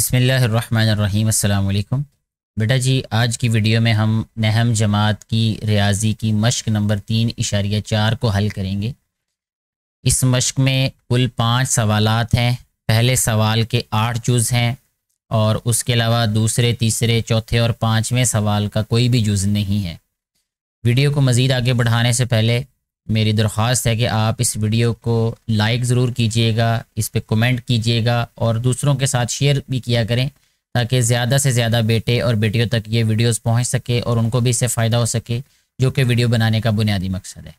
बिस्मिल्लाहिर्रहमानिर्रहीम। अस्सलाम वालेकुम। बेटा जी, आज की वीडियो में हम नहम जमात की रियाजी की मश्क नंबर 3.4 को हल करेंगे। इस मश्क में कुल 5 सवालात हैं। पहले सवाल के 8 जुज़ हैं और उसके अलावा दूसरे, तीसरे, चौथे और 5वें सवाल का कोई भी जुज़ नहीं है। वीडियो को मज़ीद आगे बढ़ाने से पहले मेरी दरख्वास्त है कि आप इस वीडियो को लाइक ज़रूर कीजिएगा, इस पे कमेंट कीजिएगा और दूसरों के साथ शेयर भी किया करें ताकि ज़्यादा से ज़्यादा बेटे और बेटियों तक ये वीडियोस पहुंच सके और उनको भी इससे फ़ायदा हो सके, जो कि वीडियो बनाने का बुनियादी मकसद है।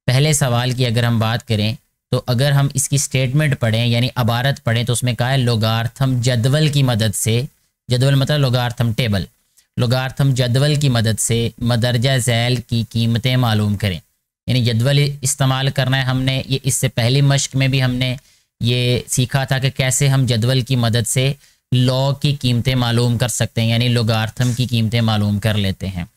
पहले सवाल की अगर हम बात करें तो अगर हम इसकी स्टेटमेंट पढ़ें यानी अबारत पढ़ें तो उसमें कहा है लोगार्थम जदवल की मदद से, जदवल मतलब लोगार्थम टेबल, लोगार्थम जदवल की मदद से मदरजा झैल की कीमतें मालूम करें। यानी जदवल इस्तेमाल करना है हमने। ये इससे पहली मश्क में भी हमने ये सीखा था कि कैसे हम जदवल की मदद से लॉग की कीमतें मालूम कर सकते हैं, यानी लोगार्थम की कीमतें मालूम कर लेते हैं।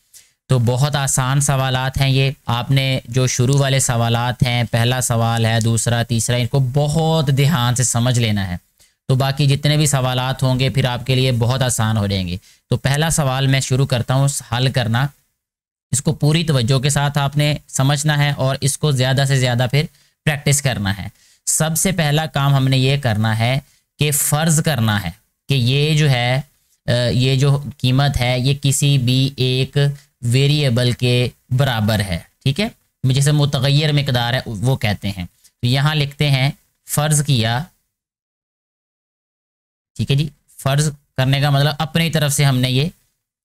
तो बहुत आसान सवालात हैं ये। आपने जो शुरू वाले सवालात हैं, पहला सवाल है, दूसरा, तीसरा, इनको बहुत ध्यान से समझ लेना है, तो बाकी जितने भी सवालात होंगे फिर आपके लिए बहुत आसान हो जाएंगे। तो पहला सवाल मैं शुरू करता हूँ हल करना। इसको पूरी तवज्जो के साथ आपने समझना है और इसको ज़्यादा से ज़्यादा फिर प्रैक्टिस करना है। सबसे पहला काम हमने ये करना है कि फ़र्ज़ करना है कि ये जो है ये जो कीमत है ये किसी भी एक वेरिएबल के बराबर है। ठीक है, जैसे मुतग़य्यर मिक़दार है वो कहते हैं। तो यहाँ लिखते हैं फ़र्ज़ किया। ठीक है जी, फ़र्ज़ करने का मतलब अपनी तरफ से हमने ये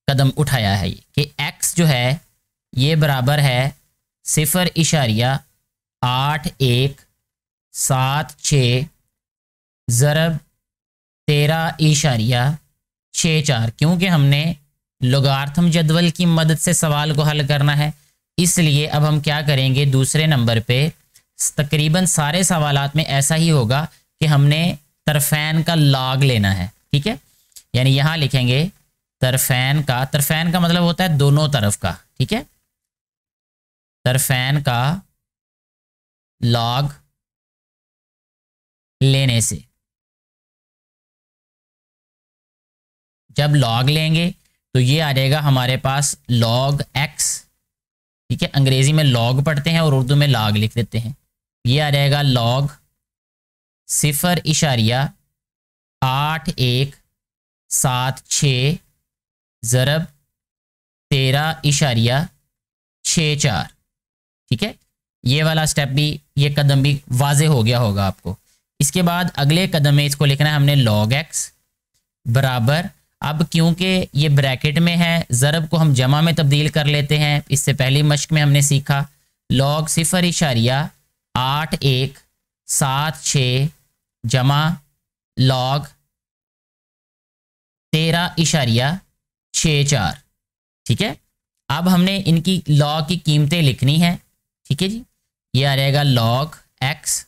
कदम उठाया है कि x जो है ये बराबर है 0.8176 ज़रब 13.64, क्योंकि हमने लोगार्थम जदवल की मदद से सवाल को हल करना है। इसलिए अब हम क्या करेंगे, दूसरे नंबर पे तकरीबन सारे सवालात में ऐसा ही होगा कि हमने तरफैन का लॉग लेना है। ठीक है, यानी यहाँ लिखेंगे तरफैन का मतलब होता है दोनों तरफ का। ठीक है, तरफैन का लॉग लेने से, जब लॉग लेंगे तो ये आ जाएगा हमारे पास लॉग एक्स। ठीक है, अंग्रेजी में लॉग पढ़ते हैं और उर्दू में लॉग लिख देते हैं। ये आ जाएगा लॉग 0.8176 ज़रब 13.64। ठीक है, ये वाला स्टेप भी, ये कदम भी वाजे हो गया होगा आपको। इसके बाद अगले कदम में इसको लिखना है हमने log x बराबर, अब क्योंकि ये ब्रैकेट में है ज़रब को हम जमा में तब्दील कर लेते हैं। इससे पहली मश्क में हमने सीखा log 0.8176 जमा log 13.64। ठीक है, अब हमने इनकी लॉग की कीमतें लिखनी है। ठीक है जी, ये आ जाएगा log x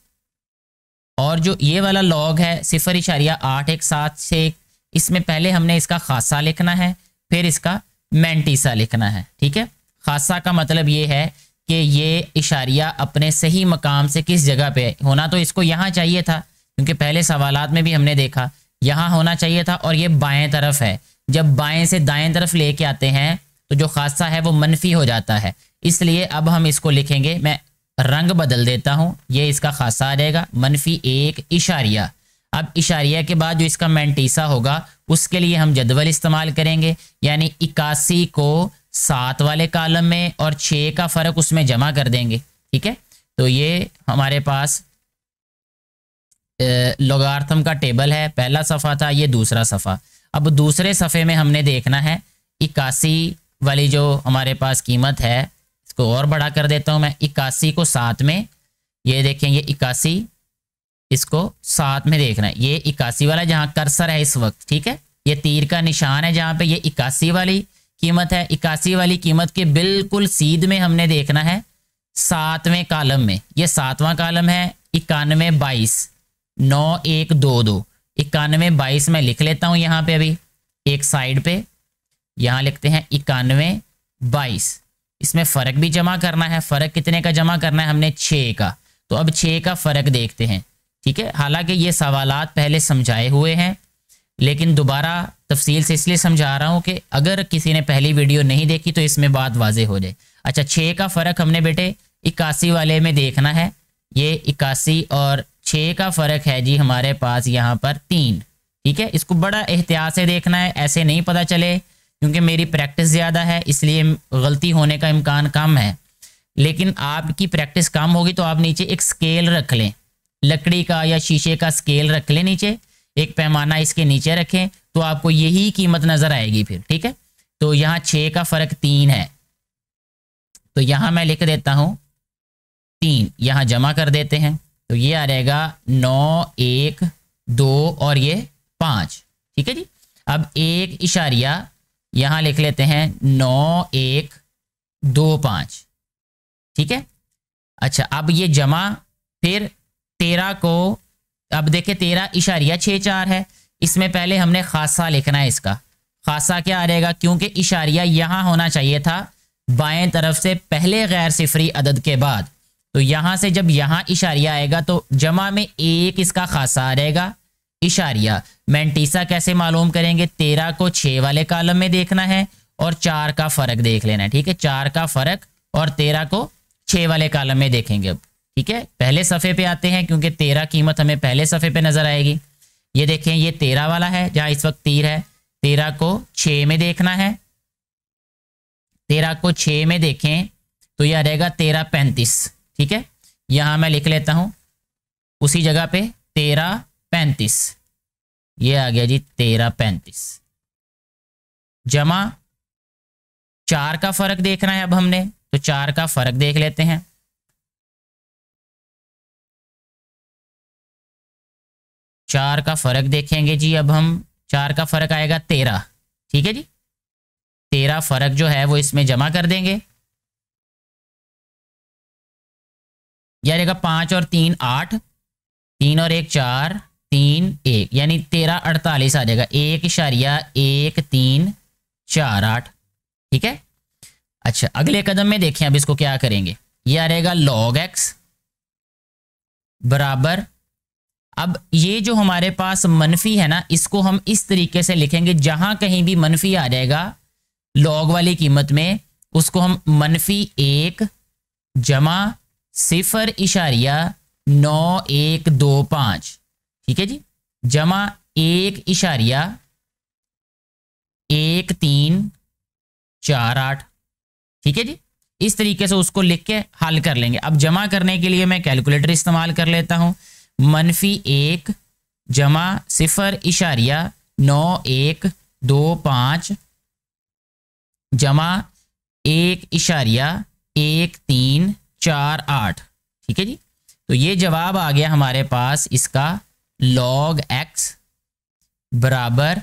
और जो ये वाला log है 0.8176, इसमें पहले हमने इसका खासा लिखना है, फिर इसका मैंटीसा लिखना है। ठीक है, खासा का मतलब ये है कि ये इशारिया अपने सही मकाम से किस जगह पे होना, तो इसको यहाँ चाहिए था क्योंकि पहले सवालात में भी हमने देखा यहाँ होना चाहिए था और ये बाएं तरफ है। जब बाएं से दाएं तरफ लेके आते हैं तो जो खासा है वो मनफी हो जाता है। इसलिए अब हम इसको लिखेंगे, मैं रंग बदल देता हूँ, ये इसका खासा आ जाएगा -1 इशारिया। अब इशारिया के बाद जो इसका मैंटीसा होगा उसके लिए हम जदवल इस्तेमाल करेंगे, यानी 81 को 7 वाले कालम में और 6 का फ़र्क उसमें जमा कर देंगे। ठीक है, तो ये हमारे पास लोगार्थम का टेबल है। पहला सफ़ा था, ये दूसरा सफ़ा। अब दूसरे सफ़े में हमने देखना है 81 वाली जो हमारे पास कीमत है, इसको और बड़ा कर देता हूँ मैं। 81 को 7 में, ये देखें ये 81, इसको 7 में देखना है। ये 81 वाला जहाँ कर्सर है इस वक्त, ठीक है, ये तीर का निशान है जहाँ पे ये 81 वाली कीमत है। 81 वाली कीमत के बिल्कुल सीध में हमने देखना है 7वें कालम में, ये 7वां कालम है 9122 9122 9122 में लिख लेता हूँ यहाँ पे। अभी एक साइड पे यहाँ लिखते हैं 9122। इसमें फ़र्क भी जमा करना है। फ़र्क कितने का जमा करना है हमने? 6 का। तो अब 6 का फ़र्क देखते हैं। ठीक है, हालांकि ये सवालात पहले समझाए हुए हैं लेकिन दोबारा तफसील से इसलिए समझा रहा हूँ कि अगर किसी ने पहली वीडियो नहीं देखी तो इसमें बात वाजे हो जाए। अच्छा, 6 का फ़र्क हमने बेटे 81 वाले में देखना है। ये 81 और 6 का फ़र्क है जी हमारे पास यहाँ पर 3। ठीक है, इसको बड़ा एहतियात से देखना है, ऐसे नहीं पता चले, क्योंकि मेरी प्रैक्टिस ज़्यादा है इसलिए गलती होने का इम्कान कम है। लेकिन आपकी प्रैक्टिस कम होगी तो आप नीचे एक स्केल रख लें, लकड़ी का या शीशे का स्केल रख लें, नीचे एक पैमाना इसके नीचे रखें तो आपको यही कीमत नज़र आएगी फिर। ठीक है, तो यहाँ 6 का फ़र्क 3 है, तो यहाँ मैं लिख देता हूँ 3, यहाँ जमा कर देते हैं तो ये आ जाएगा 9, 1, 2 और ये 5। ठीक है जी, अब 1 इशारिया यहाँ लिख लेते हैं 9, 1, 2, 5। ठीक है, अच्छा अब ये जमा, फिर 13 को, अब देखिए 13 इशारिया 6, 4 है, इसमें पहले हमने खासा लिखना है। इसका खासा क्या आ जाएगा, क्योंकि इशारिया यहाँ होना चाहिए था बाएं तरफ से पहले गैर सिफरी अदद के बाद, तो यहाँ से जब यहाँ इशारिया आएगा तो जमा में 1 इसका खासा आ जाएगा इशारिया। मैंटीसा कैसे मालूम करेंगे, 13 को 6 वाले कालम में देखना है और 4 का फ़र्क देख लेना है। ठीक है, 4 का फ़र्क और 13 को 6 वाले कालम में देखेंगे अब। ठीक है, पहले सफ़े पे आते हैं क्योंकि 13 कीमत हमें पहले सफ़े पे नज़र आएगी। ये देखें, ये 13 वाला है जहाँ इस वक्त तीर है, 13 को 6 में देखना है। 13 को 6 में देखें तो यह रहेगा 13, 35। ठीक है, यहाँ मैं लिख लेता हूँ उसी जगह पे 13, 35, ये आ गया जी 13, 35। जमा 4 का फ़र्क देखना है अब हमने, तो 4 का फ़र्क देख लेते हैं। चार का फ़र्क देखेंगे जी अब हम, 4 का फ़र्क आएगा 13। ठीक है जी, 13 फ़र्क जो है वो इसमें जमा कर देंगे, यह रहेगा 5 और 3, 8, 3 और 1, 4, 3, 1, यानी 13, 48 आ जाएगा। 1 इशारिया 1, 3, 4, 8। ठीक है, अच्छा अगले कदम में देखें अब इसको क्या करेंगे। यह रहेगा log x बराबर, अब ये जो हमारे पास मनफी है ना, इसको हम इस तरीके से लिखेंगे, जहां कहीं भी मनफी आ जाएगा log वाली कीमत में, उसको हम -1 जमा 0.9125। ठीक है जी, जमा 1.1348। ठीक है जी, इस तरीके से उसको लिख के हल कर लेंगे। अब जमा करने के लिए मैं कैलकुलेटर इस्तेमाल कर लेता हूं। -1 जमा 0.9125 जमा 1.1348। ठीक है जी, तो ये जवाब आ गया हमारे पास इसका log x बराबर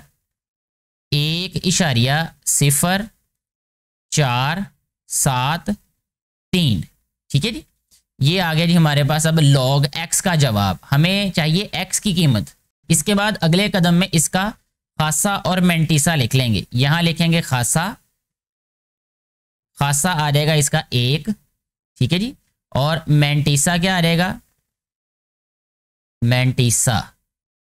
1.0473। ठीक है जी, ये आ गया जी हमारे पास अब log x का जवाब। हमें चाहिए x की कीमत। इसके बाद अगले कदम में इसका खासा और मैंटीसा लिख लेंगे। यहां लिखेंगे खासा, खासा आ जाएगा इसका 1। ठीक है जी, और मैंटीसा क्या आ जाएगा,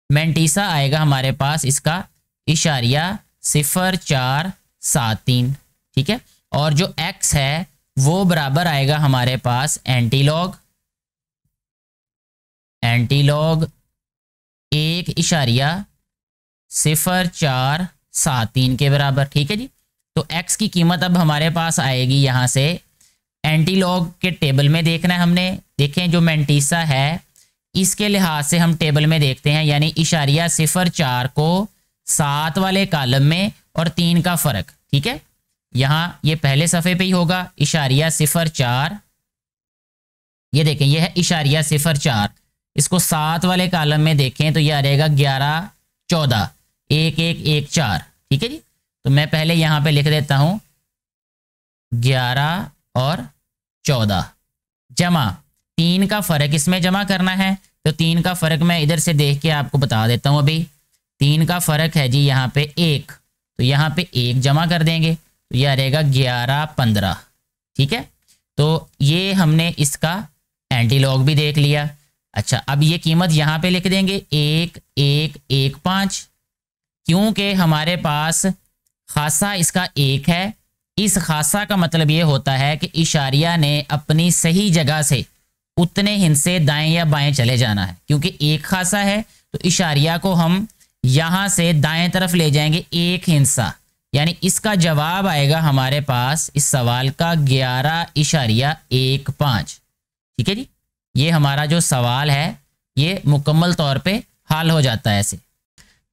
मैंटीसा आएगा हमारे पास इसका 0.0473। ठीक है, और जो x है वो बराबर आएगा हमारे पास एंटीलॉग 1.0473 के बराबर। ठीक है जी, तो x की कीमत अब हमारे पास आएगी यहाँ से एंटीलॉग के टेबल में देखना है हमने। देखें जो मैंटीसा है इसके लिहाज से हम टेबल में देखते हैं, यानी 0.04 को 7 वाले कालम में और 3 का फ़र्क। ठीक है, यहाँ ये पहले सफ़े पे ही होगा 0.04। ये देखें ये है 0.04, इसको 7 वाले कालम में देखें तो ये आ जाएगा 11, 14, 1, 1, 1, 4। ठीक है जी, तो मैं पहले यहाँ पे लिख देता हूँ 11 और 14 जमा 3 का फ़र्क इसमें जमा करना है, तो 3 का फ़र्क मैं इधर से देख के आपको बता देता हूँ। अभी 3 का फ़र्क है जी यहाँ पे 1, तो यहाँ पे 1 जमा कर देंगे तो यह रहेगा 11, 15। ठीक है, तो ये हमने इसका एंटीलॉग भी देख लिया। अच्छा अब ये कीमत यहाँ पे लिख देंगे 1, 1, 1, 5। क्योंकि हमारे पास खासा इसका 1 है। इस खासा का मतलब ये होता है कि इशारिया ने अपनी सही जगह से उतने हिस्से दाएं या बाएं चले जाना है। क्योंकि 1 खासा है तो इशारिया को हम यहाँ से दाएं तरफ ले जाएंगे 1 हिस्सा, यानी इसका जवाब आएगा हमारे पास इस सवाल का 11.15। ठीक है जी, ये हमारा जो सवाल है ये मुकम्मल तौर पे हल हो जाता है ऐसे।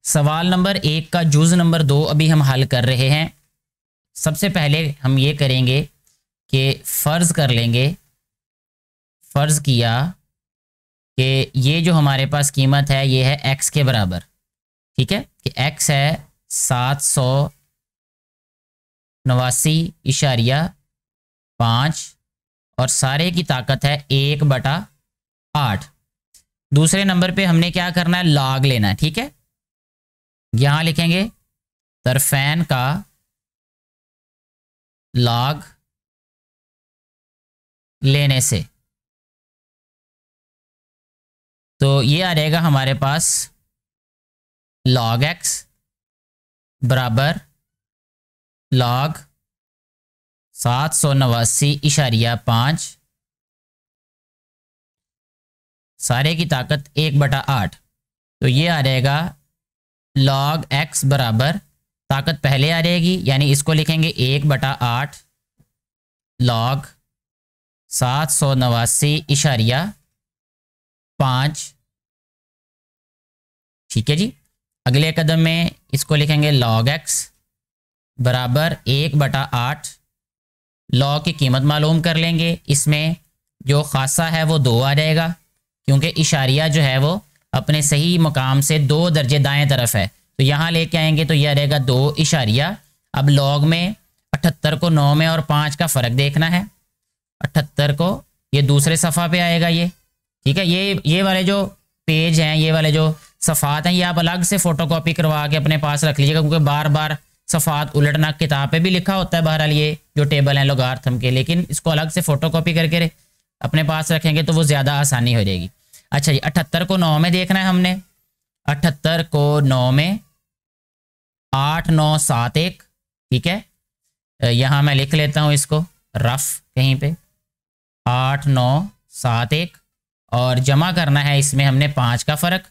सवाल नंबर 1 का जुज़ नंबर 2 अभी हम हल कर रहे हैं। सबसे पहले हम ये करेंगे कि फ़र्ज़ कर लेंगे, फ़र्ज़ किया कि ये जो हमारे पास कीमत है ये है x के बराबर। ठीक है, कि x है 789.5 और सारे की ताकत है 1/8। दूसरे नंबर पे हमने क्या करना है, लॉग लेना है। ठीक है, यहां लिखेंगे तरफैन का लॉग लेने से, तो ये आ जाएगा हमारे पास log x बराबर log 789.5 सारे की ताकत 1/8। तो ये आ जाएगा log x बराबर, ताकत पहले आ जाएगी यानी इसको लिखेंगे 1/8 log 789.5। ठीक है जी, अगले कदम में इसको लिखेंगे log x बराबर 1/8। log की कीमत मालूम कर लेंगे, इसमें जो खासा है वो 2 आ जाएगा क्योंकि इशारिया जो है वो अपने सही मुकाम से 2 दर्जे दाएं तरफ है। तो यहाँ लेके आएंगे तो यह रहेगा 2 इशारिया। अब log में 78 को 9 में और 5 का फ़र्क देखना है। 78 को ये दूसरे सफ़ा पे आएगा ये। ठीक है, ये वाले जो पेज हैं, ये वाले जो सफ़ात हैं, ये आप अलग से फ़ोटोकॉपी करवा के अपने पास रख लीजिएगा क्योंकि बार बार सफ़ात उलटना किताब पे भी लिखा होता है बहरहाल ये जो टेबल हैं लोगार्थम के, लेकिन इसको अलग से फ़ोटोकॉपी करके अपने पास रखेंगे तो वो ज़्यादा आसानी हो जाएगी। अच्छा जी, 78 को 9 में देखना है हमने। 78 को 9 में 8971। ठीक है, यहाँ मैं लिख लेता हूँ इसको रफ कहीं पे 8971 और जमा करना है इसमें हमने 5 का फ़र्क।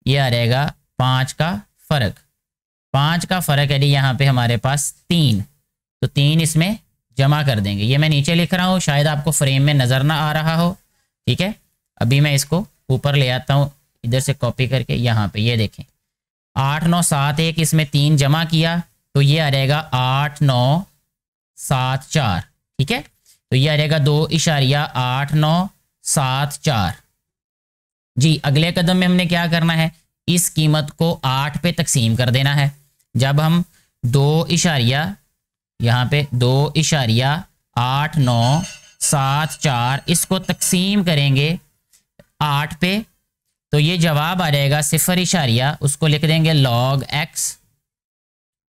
ये आ जाएगा 5 का फ़र्क। 5 का फ़र्क है जी यहाँ पे हमारे पास 3, तो 3 इसमें जमा कर देंगे। ये मैं नीचे लिख रहा हूँ, शायद आपको फ्रेम में नज़र ना आ रहा हो। ठीक है, अभी मैं इसको ऊपर ले आता हूँ इधर से कॉपी करके, यहाँ पे ये देखें 8971 इसमें 3 जमा किया तो ये आ जाएगा 8974। ठीक है, तो ये आ जाएगा 2.8974 जी। अगले कदम में हमने क्या करना है, इस कीमत को 8 पे तकसीम कर देना है। जब हम 2 यहाँ पे 2.8974 इसको तकसीम करेंगे 8 पे तो ये जवाब आ जाएगा 0, उसको लिख देंगे log x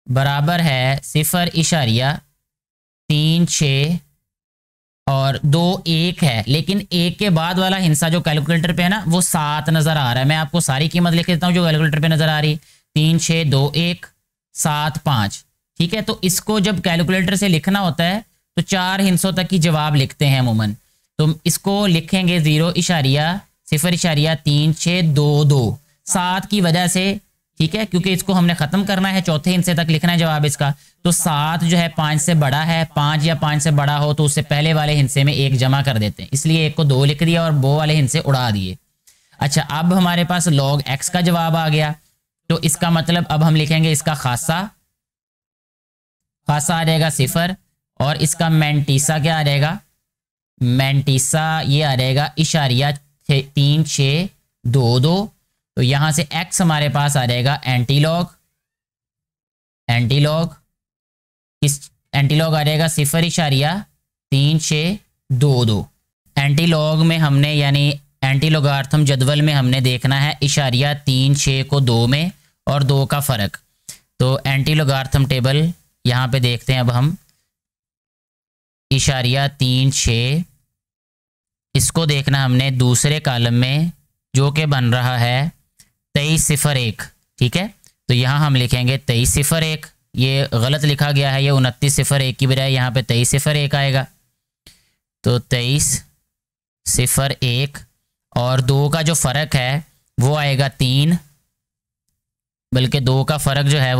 बराबर है 0.36 और 2 1 है, लेकिन 1 के बाद वाला हिस्सा जो कैलकुलेटर पे है ना वो 7 नज़र आ रहा है। मैं आपको सारी कीमत लिख देता हूँ जो कैलकुलेटर पे नज़र आ रही, 3 6 2 1 7 5। ठीक है, तो इसको जब कैलकुलेटर से लिखना होता है तो 4 हिस्सों तक की जवाब लिखते हैं अमूमन। तो इसको लिखेंगे 0.3622 7 की वजह से। ठीक है, क्योंकि इसको हमने ख़त्म करना है, चौथे हिस्से तक लिखना है जवाब इसका। तो 7 जो है 5 से बड़ा है, 5 या 5 से बड़ा हो तो उससे पहले वाले हिस्से में 1 जमा कर देते हैं, इसलिए 1 को 2 लिख दिया और वो वाले हिस्से उड़ा दिए। अच्छा, अब हमारे पास log x का जवाब आ गया, तो इसका मतलब अब हम लिखेंगे इसका खासा आ जाएगा 0 और इसका मैंटीसा क्या आ जाएगा, मैंटीसा ये आ जाएगा 3622। तो यहाँ से x हमारे पास आ जाएगा एंटीलॉग इस एंटीलॉग आ जाएगा 0.3622। एंटीलॉग में हमने यानी एंटीलॉगार्थम जदवल में हमने देखना है 0.36 को 2 में और 2 का फ़र्क। तो एंटीलॉगार्थम टेबल यहाँ पे देखते हैं अब हम 0.36 इसको देखना हमने दूसरे कॉलम में जो कि बन रहा है 2301। ठीक है, तो यहाँ हम लिखेंगे 2301, ये गलत लिखा गया है, ये 2901 की बजाय यहाँ पे 2301 आएगा। तो 2301 और 2 का जो फ़र्क है वो आएगा 3, बल्कि 2 का फ़र्क जो है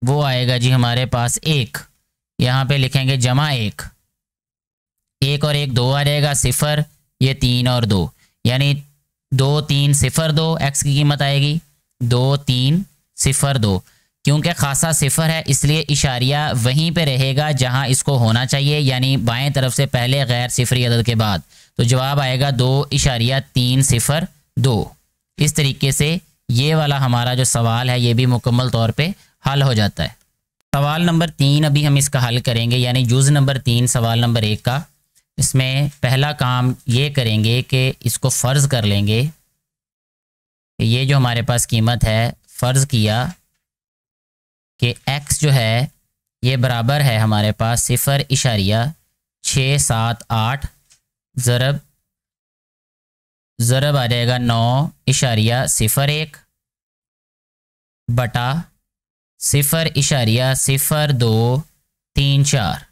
वो आएगा जी हमारे पास 1। यहाँ पे लिखेंगे जमा 1, 1 और 1 2 आ जाएगा, 0 ये 3 और 2, यानी 2302 एक्स की कीमत आएगी 2302। क्योंकि खासा 0 है इसलिए इशारिया वहीं पे रहेगा जहां इसको होना चाहिए, यानी बाएं तरफ से पहले गैर सिफरी अदद के बाद। तो जवाब आएगा 2.302। इस तरीके से ये वाला हमारा जो सवाल है ये भी मुकम्मल तौर पे हल हो जाता है। सवाल नंबर 3 अभी हम इसका हल करेंगे, यानी जुज़ नंबर 3 सवाल नंबर 1 का। इसमें पहला काम ये करेंगे कि इसको फ़र्ज़ कर लेंगे, ये जो हमारे पास कीमत है फ़र्ज़ किया कि x जो है ये बराबर है हमारे पास 0.678 ज़रब आ जाएगा 9.01 बटा 0.0234।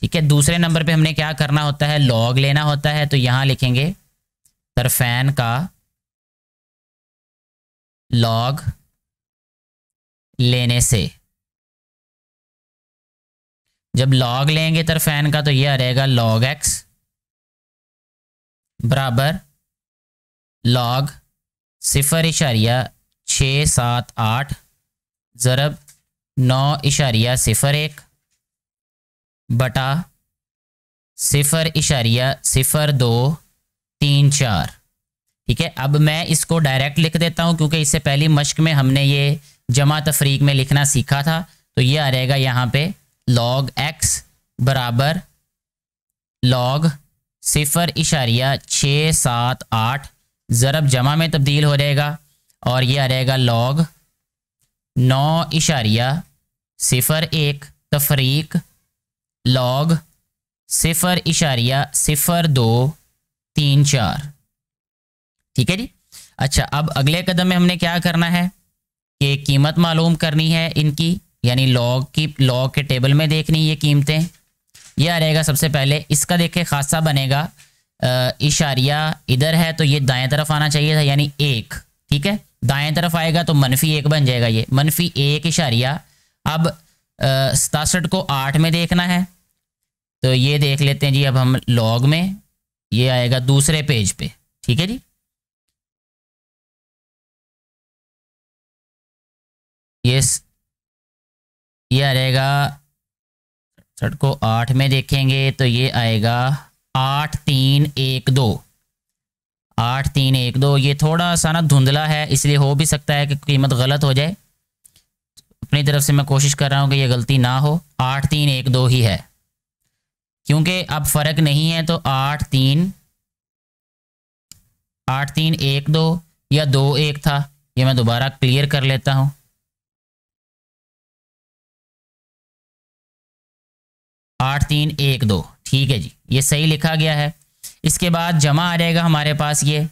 ठीक है, दूसरे नंबर पे हमने क्या करना होता है, लॉग लेना होता है। तो यहाँ लिखेंगे तरफैन का लॉग लेने से। जब लॉग लेंगे तरफैन का तो ये आ रहेगा log x बराबर log 0.678 ज़रब 9.01 बटा 0.0234। ठीक है, अब मैं इसको डायरेक्ट लिख देता हूँ क्योंकि इससे पहली मश्क में हमने ये जमा तफरीक में लिखना सीखा था। तो ये आ रहेगा यहाँ पे log x बराबर log 0.678 ज़रब जमा में तब्दील हो जाएगा और ये आ रहेगा log 9.01 तफरीक log 0.0234। ठीक है जी। अच्छा, अब अगले कदम में हमने क्या करना है कि कीमत मालूम करनी है इनकी, यानी लॉग के टेबल में देखनी ये कीमतें। ये आ रहेगा सबसे पहले, इसका देखें खासा बनेगा, इशारिया इधर है तो ये दाएं तरफ आना चाहिए था, यानी 1। ठीक है, दाएं तरफ आएगा तो -1 बन जाएगा, ये -1 इशारिया। अब 67 को 8 में देखना है तो ये देख लेते हैं जी। अब हम लॉग में, ये आएगा दूसरे पेज पे। ठीक है जी, ये आ जाएगा 67 को 8 में देखेंगे तो ये आएगा 8312। 8312 ये थोड़ा सा ना धुंधला है, इसलिए हो भी सकता है कि कीमत गलत हो जाए। अपनी तरफ से मैं कोशिश कर रहा हूँ कि ये गलती ना हो। 8312 ही है, क्योंकि अब फ़र्क नहीं है तो 8312 या 21 था। ये मैं दोबारा क्लियर कर लेता हूँ। 8312, ठीक है जी, ये सही लिखा गया है। इसके बाद जमा आ जाएगा हमारे पास ये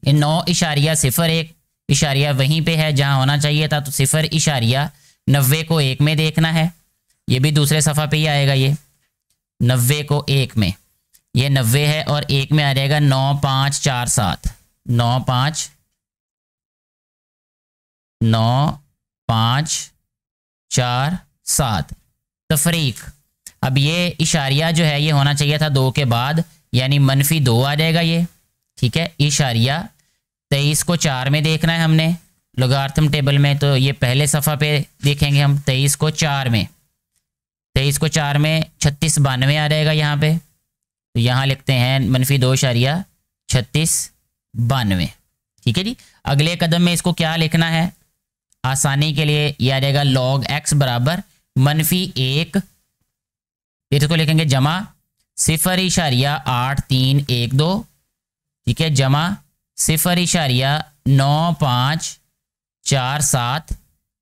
9.01 इशारिया वहीं पे है जहां होना चाहिए था, तो 0.90 को 1 में देखना है। ये भी दूसरे सफ़ा पे ही आएगा, ये 90 को 1 में, ये 90 है और 1 में आ जाएगा 9547। 9547 तफरीक। अब ये इशारिया जो है ये होना चाहिए था 2 के बाद, यानी -2 आ जाएगा ये। ठीक है, इशारिया 23 को 4 में देखना है हमने लोगारिथम टेबल में, तो ये पहले सफ़ा पे देखेंगे हम 23 को 4 में। 23 को 4 में 3692 आ जाएगा यहाँ पे, तो यहाँ लिखते हैं -2.3692। ठीक है जी। अगले कदम में इसको क्या लिखना है आसानी के लिए, यह आ जाएगा log x बराबर -1, फिर इसको लिखेंगे जमा 0.8312। ठीक है, जमा 0.9547।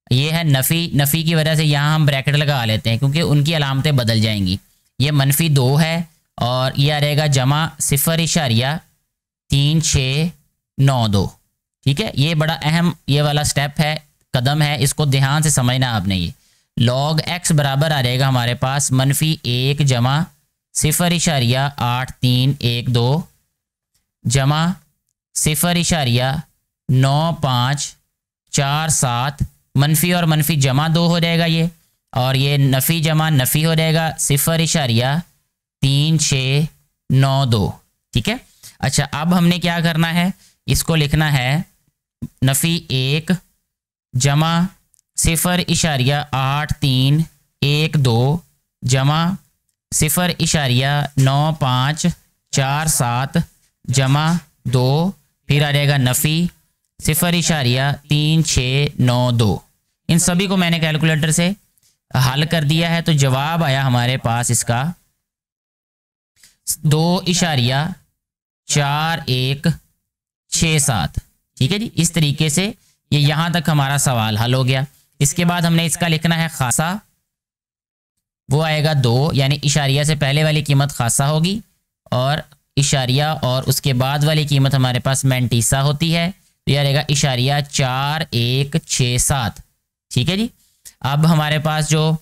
ये है नफ़ी की वजह से यहाँ हम ब्रैकेट लगा लेते हैं क्योंकि उनकी अलामतें बदल जाएंगी। ये -2 है और ये आ रहेगा जमा 0.3692। ठीक है, ये बड़ा अहम ये वाला स्टेप है, कदम है, इसको ध्यान से समझना आपने। ये log x बराबर आ जाएगा हमारे पास -1 जमा 0.8312 जमा 0.9547, मनफी और मनफी जमा 2 हो जाएगा ये, और ये नफ़ी जमा नफ़ी हो जाएगा 0.3692। ठीक है, अच्छा अब हमने क्या करना है, इसको लिखना है नफ़ी 1 जमा 0.8312 जमा 0.9547 जमा 2, फिर आ जाएगा नफ़ी 0.3692। इन सभी को मैंने कैलकुलेटर से हल कर दिया है, तो जवाब आया हमारे पास इसका 2.4167। ठीक है जी, इस तरीके से ये यहाँ तक हमारा सवाल हल हो गया। इसके बाद हमने इसका लिखना है खासा, वो आएगा 2, यानी इशारिया से पहले वाली कीमत खासा होगी और इशारिया और उसके बाद वाली कीमत हमारे पास मैंटीसा होती है, तो यह रहेगा इशारिया 4167। ठीक है जी, अब हमारे पास जो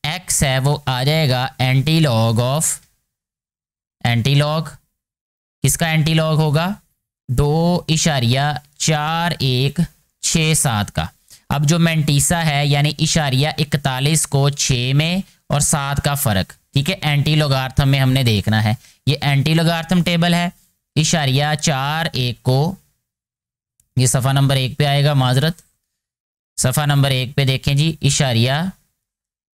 x है वो आ जाएगा एंटीलॉग ऑफ, एंटीलॉग किसका एंटीलॉग होगा 2.4167 का। अब जो मैंटीसा है यानी इशारिया 41 को 6 में और 7 का फ़र्क, ठीक है, एंटी लोगार्थम में हमने देखना है। ये एंटी लोगार्थम टेबल है, इशारिया 41 को, ये सफ़ा नंबर 1 पे आएगा, माजरत सफ़ा नंबर 1 पे देखें जी, इशारिया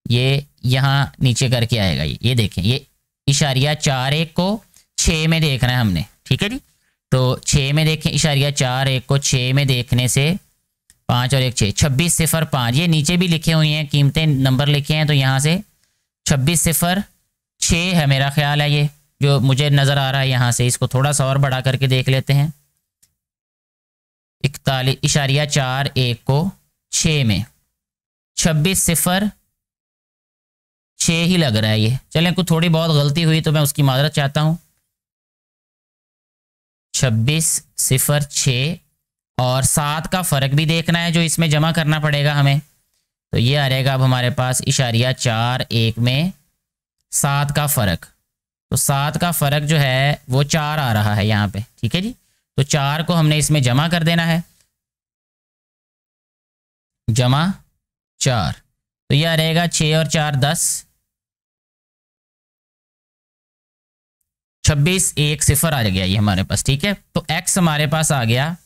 ये यहाँ नीचे करके आएगा, ये देखें, ये इशारिया 41 को 6 में देखना है हमने। ठीक है जी, तो 6 में देखें, इशारिया 41 को 6 में देखने से 5 और 1 6, 2605, ये नीचे भी लिखे हुए हैं कीमतें, नंबर लिखे हैं, तो यहाँ से 2606 है मेरा ख्याल है, ये जो मुझे नज़र आ रहा है यहाँ से। इसको थोड़ा सा और बड़ा करके देख लेते हैं, 41 इशारिया 41 को 6 में 2606 ही लग रहा है ये। चलें, कुछ थोड़ी बहुत गलती हुई तो मैं उसकी माजरत चाहता हूँ। 2606 और 7 का फ़र्क भी देखना है जो इसमें जमा करना पड़ेगा हमें, तो ये आ रहेगा अब हमारे पास इशारिया 41 में 7 का फ़र्क, तो 7 का फ़र्क जो है वो 4 आ रहा है यहाँ पे। ठीक है जी, तो 4 को हमने इसमें जमा कर देना है, जमा 4, तो यह रहेगा 6 और 4 10, 26 1 0 आ गया ये हमारे पास। ठीक है, तो x हमारे पास आ गया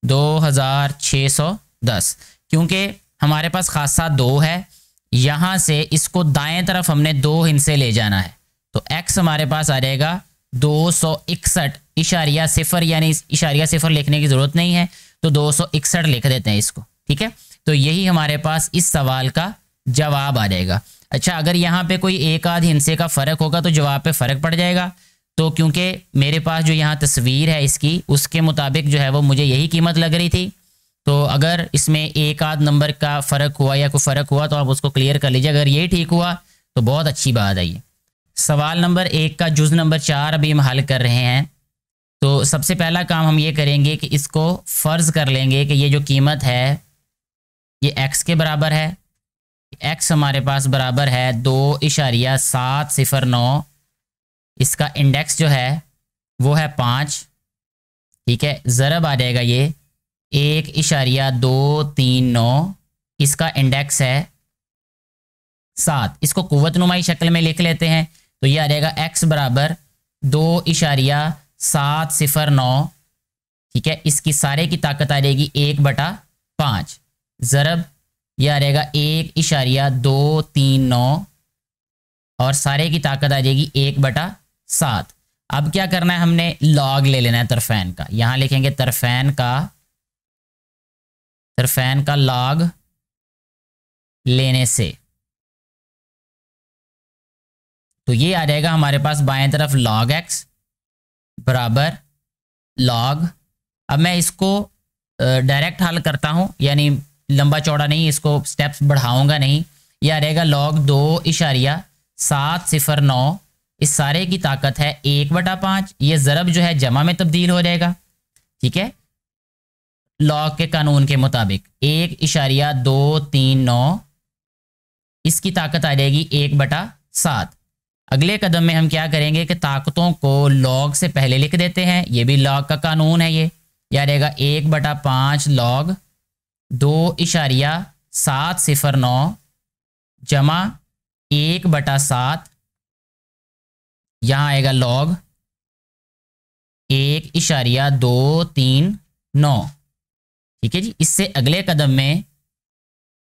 2610, क्योंकि हमारे पास खासा 2 है, यहाँ से इसको दाएं तरफ हमने 2 हिस्से ले जाना है, तो x हमारे पास आ जाएगा 261 इशारिया 0, यानी इशारिया 0 लिखने की ज़रूरत नहीं है, तो 261 लिख देते हैं इसको। ठीक है, तो यही हमारे पास इस सवाल का जवाब आ जाएगा। अच्छा, अगर यहाँ पे कोई एक आध हिस्से का फ़र्क होगा तो जवाब पे फ़र्क पड़ जाएगा, तो क्योंकि मेरे पास जो यहाँ तस्वीर है इसकी, उसके मुताबिक जो है वो मुझे यही कीमत लग रही थी, तो अगर इसमें एक आध नंबर का फ़र्क हुआ या कोई फ़र्क हुआ तो आप उसको क्लियर कर लीजिए। अगर यही ठीक हुआ तो बहुत अच्छी बात है। ये सवाल नंबर 1 का जुज़ नंबर 4 अभी हम हल कर रहे हैं। तो सबसे पहला काम हम ये करेंगे कि इसको फ़र्ज़ कर लेंगे कि ये जो कीमत है ये x के बराबर है। x हमारे पास बराबर है 2.709, इसका इंडेक्स जो है वो है 5। ठीक है, ज़रब आ जाएगा ये 1.239, इसका इंडेक्स है 7। इसको कुव्वतनुमाई शक्ल में लिख लेते हैं, तो ये आ जाएगा x बराबर 2.709। ठीक है, इसकी सारे की ताकत आ जाएगी 1/5, ज़रब यह आ जाएगा 1.239 और सारे की ताकत आ जाएगी 1/7। अब क्या करना है, हमने लॉग ले लेना है तरफैन का। यहाँ लिखेंगे तरफैन का लॉग लेने से, तो ये आ जाएगा हमारे पास बाएं तरफ log x बराबर log। अब मैं इसको डायरेक्ट हल करता हूँ, यानी लंबा चौड़ा नहीं, इसको स्टेप्स बढ़ाऊंगा नहीं। ये आ जाएगा log 2.709, इस सारे की ताकत है 1/5। ये ज़रब जो है जमा में तब्दील हो जाएगा। ठीक है, लॉग के कानून के मुताबिक 1.239 इसकी ताकत आ जाएगी 1/7। अगले कदम में हम क्या करेंगे कि ताकतों को लॉग से पहले लिख देते हैं। ये भी लॉग का कानून है। ये क्या रहेगा 1/5 लॉग 2.709 जमा 1/7, यहाँ आएगा लॉग 1.239। ठीक है जी। इससे अगले कदम में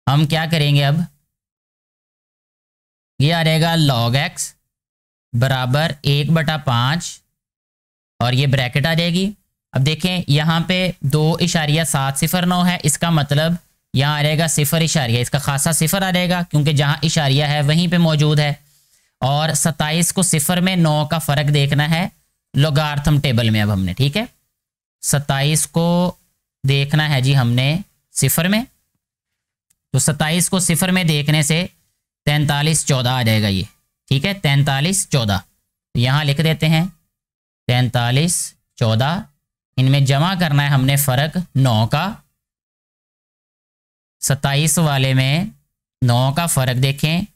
हम क्या करेंगे, अब ये आ रहेगा log x बराबर 1/5 और ये ब्रैकेट आ जाएगी। अब देखें यहाँ पे 2.709 है, इसका मतलब यहाँ आ रहेगा 0 इसका खासा 0 आ रहेगा क्योंकि जहाँ इशारिया है वहीं पे मौजूद है। और 27 को 0 में 9 का फ़र्क देखना है लोगार्थम टेबल में। अब हमने ठीक है 27 को देखना है जी हमने 0 में, तो 27 को 0 में देखने से 4314 आ जाएगा ये। ठीक है 4314 यहाँ लिख देते हैं 4314। इनमें जमा करना है हमने फ़र्क 9 का। 27 वाले में 9 का फ़र्क देखें,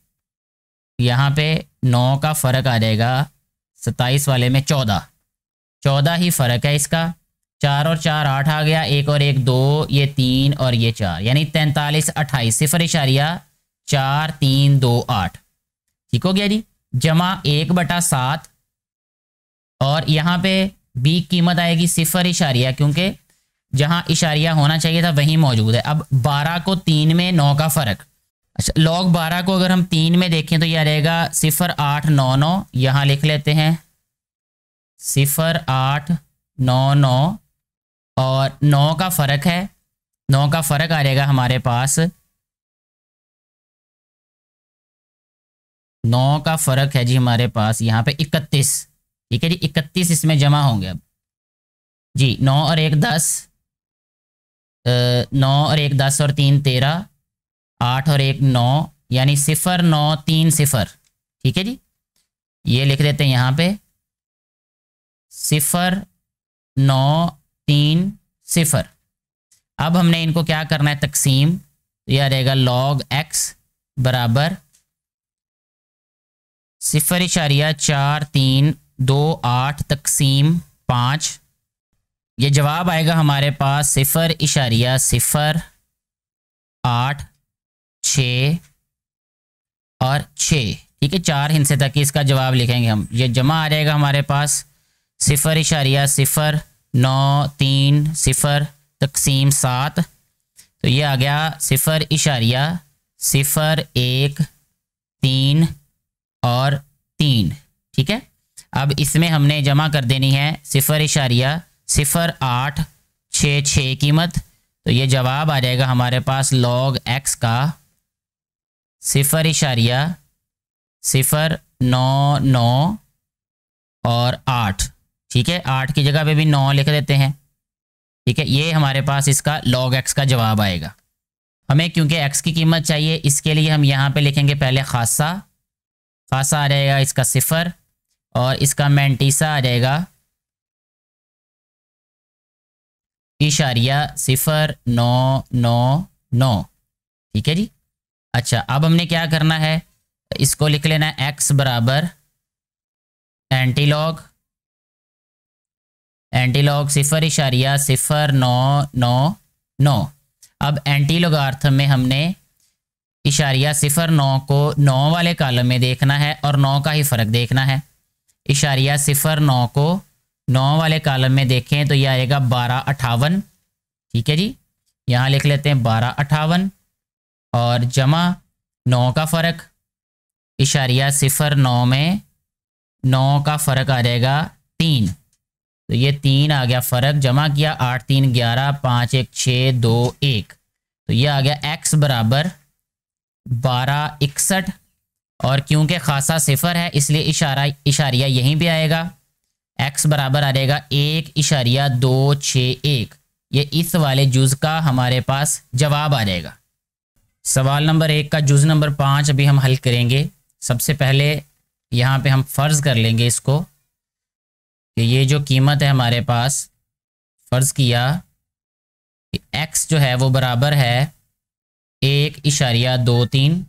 यहाँ पे 9 का फ़र्क आ जाएगा 27 वाले में 14 ही फ़र्क है इसका। 4 और 4 8 आ गया, 1 और 1 2, ये 3 और ये 4, यानी 43 28 0.4328। ठीक हो गया जी। जमा 1/7 और यहाँ पे बी कीमत आएगी 0 क्योंकि जहाँ इशारिया होना चाहिए था वहीं मौजूद है। अब 12 को 3 में 9 का फ़र्क। अच्छा log 12 को अगर हम 3 में देखें तो यह रहेगा 0.899, यहाँ लिख लेते हैं 0.899 और 9 का फ़र्क है। 9 का फ़र्क आ जाएगा हमारे पास, 9 का फ़र्क है जी हमारे पास यहाँ पे 31। ठीक है जी 31 इसमें जमा होंगे अब जी। 9 और 1 10, 9 और 1 10 और 3 13, 8 और 1 9, यानी 0.930। ठीक है जी ये लिख देते हैं यहाँ पे 0.930। अब हमने इनको क्या करना है तकसीम, यह रहेगा log x बराबर 0.4328 तकसीम 5। ये जवाब आएगा हमारे पास 0.8 और 6। ठीक है 4 हिस्से तक इसका जवाब लिखेंगे हम। ये जमा आ जाएगा हमारे पास 0.093 तकसीम 7, तो ये आ गया 0.013 और 3। ठीक है अब इसमें हमने जमा कर देनी है 0.0866 कीमत, तो ये जवाब आ जाएगा हमारे पास log x का 0.099 और 8। ठीक है 8 की जगह पे भी 9 लिख देते हैं। ठीक है ये हमारे पास इसका log x का जवाब आएगा। हमें क्योंकि x की कीमत चाहिए इसके लिए हम यहाँ पे लिखेंगे पहले खासा आ जाएगा इसका 0 और इसका मैंटीसा आ जाएगा 0.999। ठीक है जी। अच्छा अब हमने क्या करना है, इसको लिख लेना है x बराबर एंटीलॉग 0.0999। अब एंटी लोगार्थम में हमने 0.09 को 9 वाले कॉलम में देखना है और 9 का ही फ़र्क देखना है। 0.09 को 9 वाले कॉलम में देखें तो यह आएगा 1258। ठीक है जी यहाँ लिख लेते हैं 1258 और जमा 9 का फ़र्क 0.09 में 9 का फ़र्क आ जाएगा 3, तो ये 3 आ गया फ़र्क। जमा किया 8 3 11 5 1 6 2 1, तो ये आ गया x बराबर 1261 और क्योंकि खासा 0 है इसलिए इशारिया यहीं पे आएगा। x बराबर आ जाएगा 1.261। ये इस वाले जुज़ का हमारे पास जवाब आ जाएगा। सवाल नंबर 1 का जुज़ नंबर 5 अभी हम हल करेंगे। सबसे पहले यहाँ पे हम फ़र्ज़ कर लेंगे इसको कि ये जो कीमत है हमारे पास, फ़र्ज़ किया कि x जो है वो बराबर है 1.23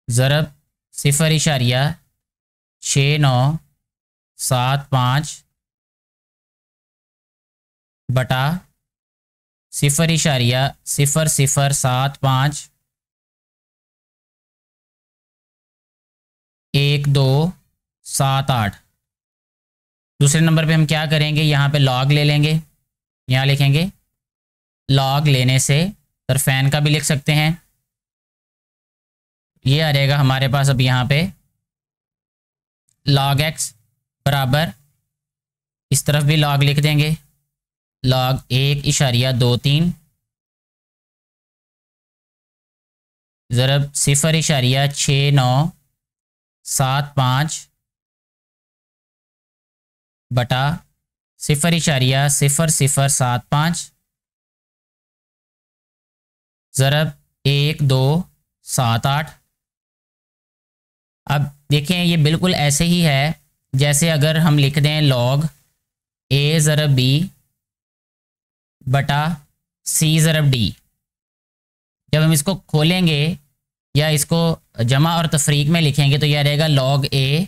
ज़रब 0.6975 बटा 0.0075 1278। दूसरे नंबर पे हम क्या करेंगे, यहाँ पे लॉग ले लेंगे, यहाँ लिखेंगे लॉग लेने से तरफैन का भी लिख सकते हैं। ये आ रहेगा हमारे पास अब यहाँ पे log x बराबर, इस तरफ भी log लिख देंगे, log 1.23 ज़रब 0.6975 बटा 0.0075 ज़रब 1278। अब देखें ये बिल्कुल ऐसे ही है जैसे अगर हम लिख दें log a ज़रब b बटा c ज़रब d। जब हम इसको खोलेंगे या इसको जमा और तफरीक में लिखेंगे तो यह रहेगा log a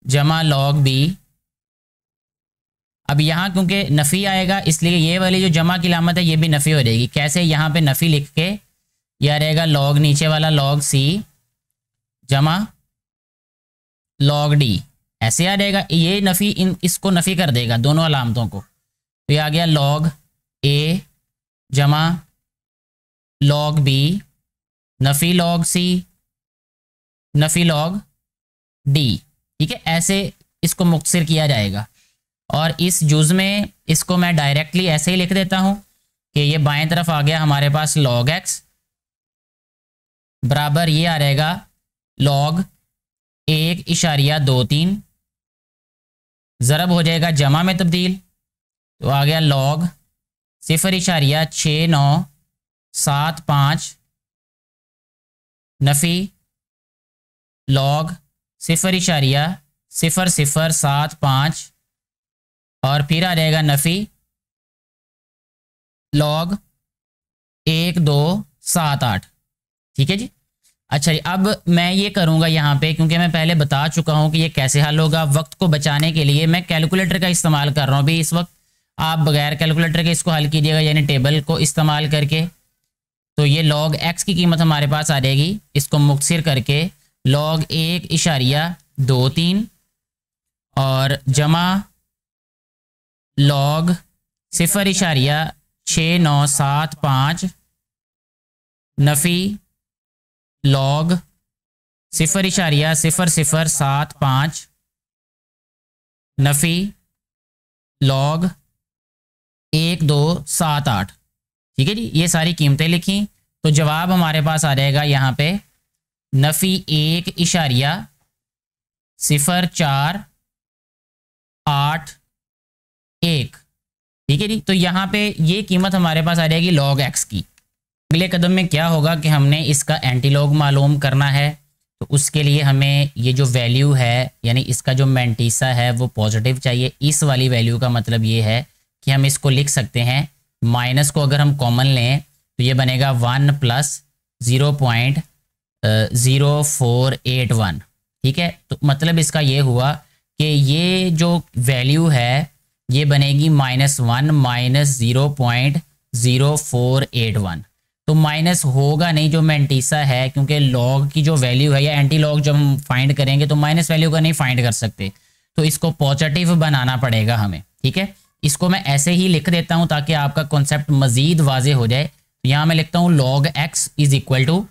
जमा log b। अब यहाँ क्योंकि नफ़ी आएगा इसलिए ये वाली जो जमा की लामत है ये भी नफ़ी हो जाएगी। कैसे, यहाँ पे नफ़ी लिख के यह रहेगा log नीचे वाला log c जमा log d, ऐसे आ जाएगा। ये नफ़ी इसको नफ़ी कर देगा दोनों अलामतों को। तो ये आ गया log a जमा log b नफ़ी log c नफ़ी log d। ठीक है, ऐसे इसको मुख्तसर किया जाएगा। और इस जुज़ में इसको मैं डायरेक्टली ऐसे ही लिख देता हूँ कि ये बाएं तरफ आ गया हमारे पास log x बराबर ये आ रहेगा log 1.23 ज़रब हो जाएगा जमा में तब्दील, तो आ गया log 0.6975 नफ़ी log 0.0075 और फिर आ जाएगा नफ़ी log 1278। ठीक है जी। अच्छा जी, अब मैं ये करूँगा यहाँ पे, क्योंकि मैं पहले बता चुका हूँ कि ये कैसे हल होगा। वक्त को बचाने के लिए मैं कैलकुलेटर का इस्तेमाल कर रहा हूँ अभी इस वक्त। आप बगैर कैलकुलेटर के इसको हल कीजिएगा, यानी टेबल को इस्तेमाल करके। तो ये log x की कीमत हमारे पास आ जाएगी, इसको मुख्तसर करके log 1.23 और जमा log 0.6975 नफ़ी log 0.0075 नफ़ी log 1278। ठीक है जी, ये सारी कीमतें लिखी तो जवाब हमारे पास आ जाएगा यहाँ पे नफ़ी 1.0481। ठीक है जी, तो यहाँ पे ये कीमत हमारे पास आ जाएगी log x की। अगले कदम में क्या होगा कि हमने इसका एंटीलॉग मालूम करना है। तो उसके लिए हमें ये जो वैल्यू है, यानी इसका जो मैंटीसा है वो पॉजिटिव चाहिए। इस वाली वैल्यू का मतलब ये है कि हम इसको लिख सकते हैं, माइनस को अगर हम कॉमन लें तो ये बनेगा 1 + 0.0481। ठीक है, तो मतलब इसका ये हुआ कि ये जो वैल्यू है ये बनेगी -1 - 0.0481। तो माइनस होगा नहीं जो मैंटीसा है, क्योंकि लॉग की जो वैल्यू है या एंटी लॉग जब हम फाइंड करेंगे तो माइनस वैल्यू का नहीं फाइंड कर सकते, तो इसको पॉजिटिव बनाना पड़ेगा हमें। ठीक है, इसको मैं ऐसे ही लिख देता हूं ताकि आपका कॉन्सेप्ट मजीद वाजे हो जाए। तो यहाँ मैं लिखता हूँ log x is equal to,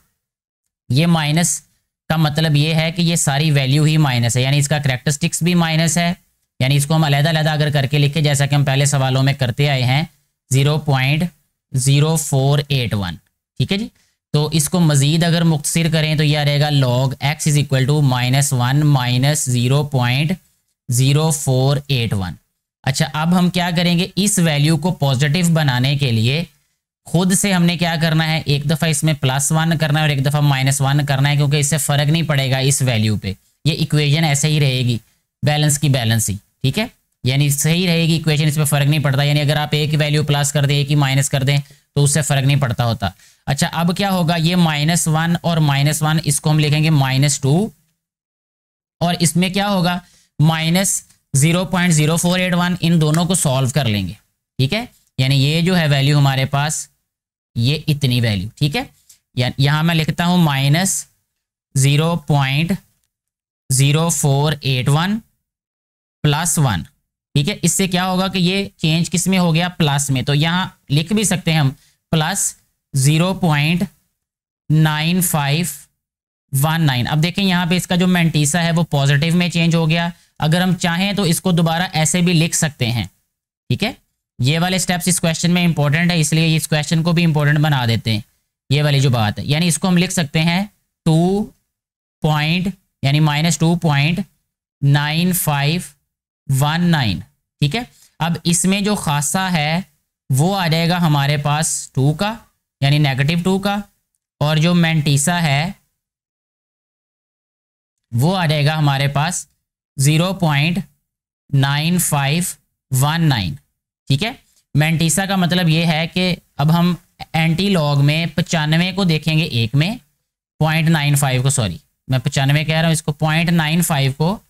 ये माइनस का मतलब ये है कि ये सारी वैल्यू ही माइनस है, यानी इसका करैक्टरिस्टिक्स भी माइनस है। यानी इसको हम अलग-अलग अगर करके लिखे जैसा कि हम पहले सवालों में करते आए हैं 0.0481। ठीक है जी, तो इसको मजीद अगर मुख्तसर करें तो यह रहेगा log x is equal to -1 - 0.0481। अच्छा, अब हम क्या करेंगे, इस वैल्यू को पॉजिटिव बनाने के लिए खुद से हमने क्या करना है, एक दफ़ा इसमें +1 करना है और एक दफ़ा -1 करना है, क्योंकि इससे फ़र्क नहीं पड़ेगा इस वैल्यू पे। ये इक्वेशन ऐसे ही रहेगी, बैलेंस की बैलेंस ही। ठीक है, यानी सही रहेगी इक्वेशन, इस पर फ़र्क नहीं पड़ता। यानी अगर आप ए की वैल्यू प्लस कर दें, ए की माइनस कर दें तो उससे फ़र्क नहीं पड़ता होता। अच्छा, अब क्या होगा, ये -1 और -1 इसको हम लिखेंगे -2, और इसमें क्या होगा -0.0481, इन दोनों को सॉल्व कर लेंगे। ठीक है, यानी ये जो है वैल्यू हमारे पास, ये इतनी वैल्यू। ठीक है, यहां मैं लिखता हूं -0.0481 +1। ठीक है, इससे क्या होगा कि ये चेंज किस में हो गया, प्लस में। तो यहां लिख भी सकते हैं हम +0.9519। अब देखें यहाँ पे इसका जो मेंटीसा है वो पॉजिटिव में चेंज हो गया। अगर हम चाहें तो इसको दोबारा ऐसे भी लिख सकते हैं। ठीक है, ये वाले स्टेप्स इस क्वेश्चन में इंपॉर्टेंट है, इसलिए इस क्वेश्चन को भी इंपॉर्टेंट बना देते हैं। ये वाली जो बात है, यानी इसको हम लिख सकते हैं 2 यानी -2.9519। ठीक है, अब इसमें जो खासा है वो आ जाएगा हमारे पास 2 का, यानी -2 का, और जो मेंटीसा है वो आ जाएगा हमारे पास 0.9519। ठीक है, मेंटीसा का मतलब ये है कि अब हम एंटी लॉग में 95 को देखेंगे, एक में 0.95 को, सॉरी मैं 95 कह रहा हूँ, इसको 0.95 को,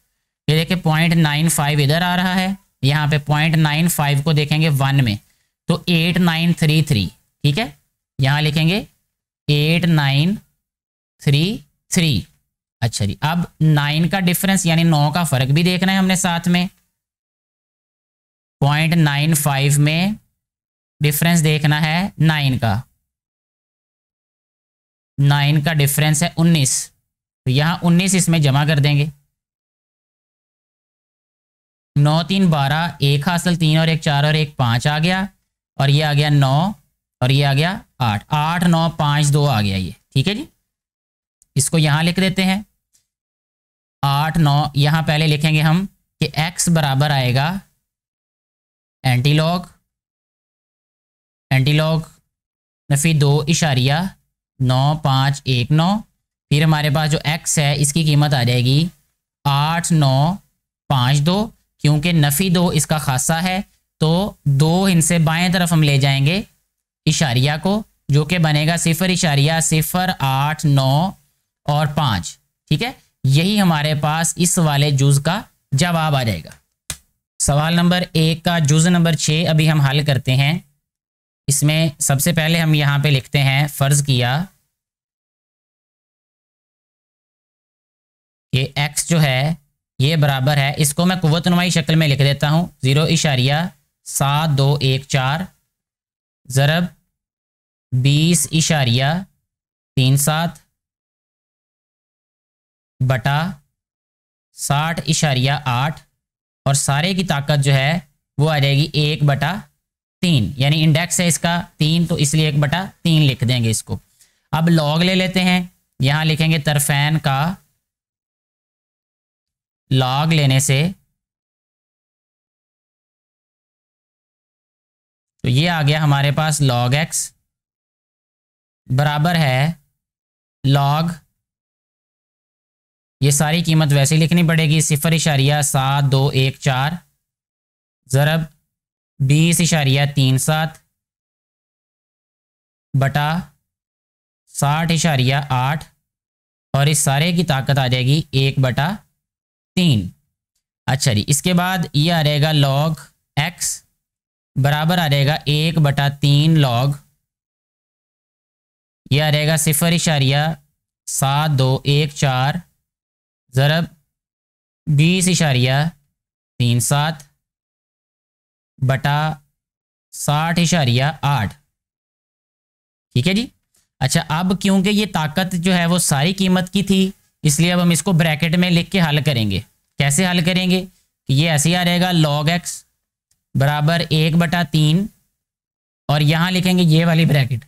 ये देखिए 0.95 इधर आ रहा है, यहाँ पे 0.95 को देखेंगे 1 में तो 8933। ठीक है, यहाँ लिखेंगे 8933। अच्छा जी, अब 9 का डिफरेंस यानी 9 का फर्क भी देखना है हमने साथ में। 0.95 में डिफरेंस देखना है 9 का, 9 का डिफरेंस है 19, तो यहाँ 19 इसमें जमा कर देंगे। 9 3 12, 1 हासिल 3 और 1 4 और 1 5 आ गया, और ये आ गया 9 और ये आ गया 8, 8 9 5 2 आ गया ये। ठीक है जी, इसको यहाँ लिख देते हैं 8 9। यहाँ पहले लिखेंगे हम कि x बराबर आएगा एंटीलॉग नफी 2.9519। फिर हमारे पास जो x है इसकी कीमत आ जाएगी 8952, क्योंकि नफी 2 इसका खासा है तो 2 इनसे बाएं तरफ हम ले जाएंगे इशारिया को, जो कि बनेगा 0.089 और 5। ठीक है, यही हमारे पास इस वाले जुज का जवाब आ जाएगा। सवाल नंबर 1 का जुज नंबर 6 अभी हम हल करते हैं। इसमें सबसे पहले हम यहाँ पे लिखते हैं, फर्ज किया कि x जो है ये बराबर है, इसको मैं कुव्वतनुमाई शक्ल में लिख देता हूँ 0.7214 ज़रब 20.37 बटा 60.8, और सारे की ताकत जो है वो आ जाएगी 1/3, यानी इंडेक्स है इसका 3 तो इसलिए 1/3 लिख देंगे इसको। अब लॉग ले लेते हैं, यहाँ लिखेंगे तरफैन का लॉग लेने से तो ये आ गया हमारे पास log x बराबर है log, ये सारी कीमत वैसे ही लिखनी पड़ेगी 0.7214 ज़रब 20.37 बटा 60.8, और इस सारे की ताकत आ जाएगी 1/3। अच्छा जी, इसके बाद ये आ जाएगा log x बराबर आ जाएगा 1/3 log, ये आ जाएगा 0.7214 ज़रब 20.37 बटा 60.8। ठीक है जी। अच्छा, अब क्योंकि ये ताकत जो है वो सारी कीमत की थी, इसलिए अब हम इसको ब्रैकेट में लिख के हल करेंगे। कैसे हल करेंगे कि ये ऐसे ही आ रहेगा log x बराबर 1/3, और यहाँ लिखेंगे ये वाली ब्रैकेट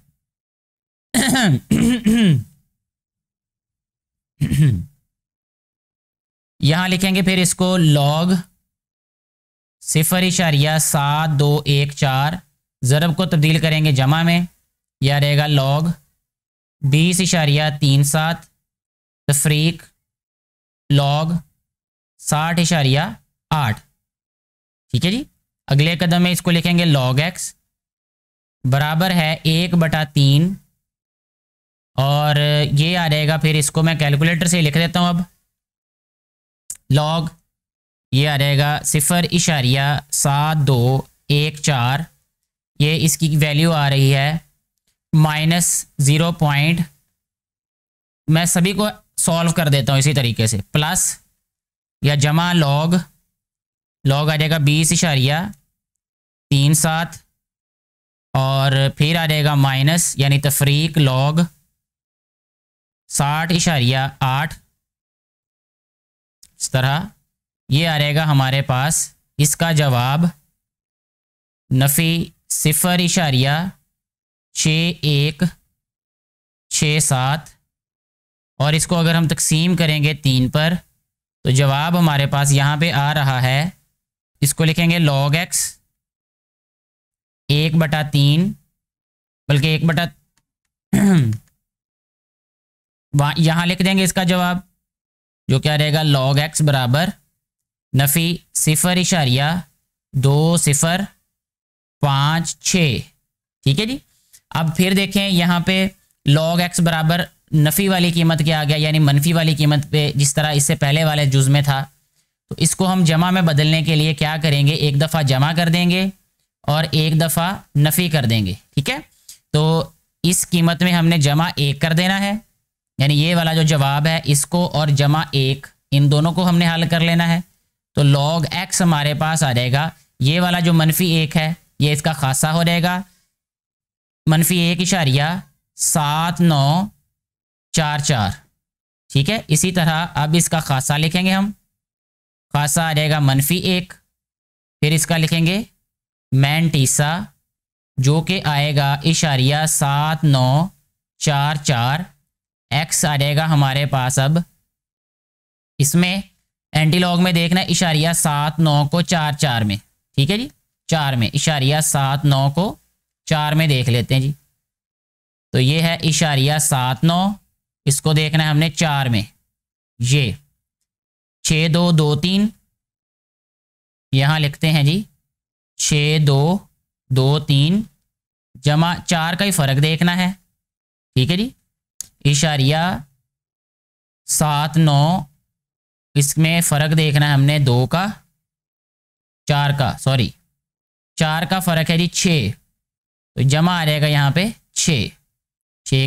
यहाँ लिखेंगे फिर इसको log 0.7214 ज़रब को तब्दील करेंगे जमा में, यह रहेगा log 20.37 तफरीक log 60.8। ठीक है जी। अगले कदम में इसको लिखेंगे log x बराबर है 1/3 और ये आ जाएगा, फिर इसको मैं कैलकुलेटर से लिख देता हूँ अब। log ये आ जाएगा 0.7214, ये इसकी वैल्यू आ रही है -0. मैं सभी को सॉल्व कर देता हूँ इसी तरीके से, प्लस या जमा log आ जाएगा 20.37 और फिर आ जाएगा माइनस यानी तफरीक log 60.8। इस तरह ये आ जाएगा हमारे पास इसका जवाब नफ़ी 0.6167 और इसको अगर हम तकसीम करेंगे 3 पर तो जवाब हमारे पास यहाँ पे आ रहा है। इसको लिखेंगे log x 1/3 बल्कि 1 यहाँ लिख देंगे इसका जवाब, जो क्या रहेगा log x बराबर नफ़ी 0.2056। ठीक है जी। अब फिर देखें यहाँ पे log x बराबर नफ़ी वाली कीमत क्या आ गया, यानी मनफी वाली कीमत पे, जिस तरह इससे पहले वाले जुज़ में था। तो इसको हम जमा में बदलने के लिए क्या करेंगे, एक दफ़ा जमा कर देंगे और एक दफ़ा नफ़ी कर देंगे। ठीक है, तो इस कीमत में हमने जमा 1 कर देना है, यानी ये वाला जो जवाब है इसको और जमा 1 इन दोनों को हमने हल कर लेना है। तो log x हमारे पास आ जाएगा, ये वाला जो -1 है ये इसका खासा हो जाएगा -1.7944। ठीक है, इसी तरह अब इसका खासा लिखेंगे हम, खासा आ जाएगा -1, फिर इसका लिखेंगे मैंटीसा जो कि आएगा 0.7944। x आ जाएगा हमारे पास, अब इसमें एंटी लॉग में देखना 0.79 को 4 में, ठीक है जी, 4 में 0.79 को 4 में देख लेते हैं जी। तो ये है 0.79, इसको देखना है हमने 4 में, ये 6223 यहाँ लिखते हैं जी, 6223 जमा 4 का ही फ़र्क देखना है। ठीक है जी, 0.79 इसमें फ़र्क देखना है हमने 2 का 4 का, सॉरी 4 का फ़र्क है जी 6, तो जमा आ जाएगा यहाँ पे 6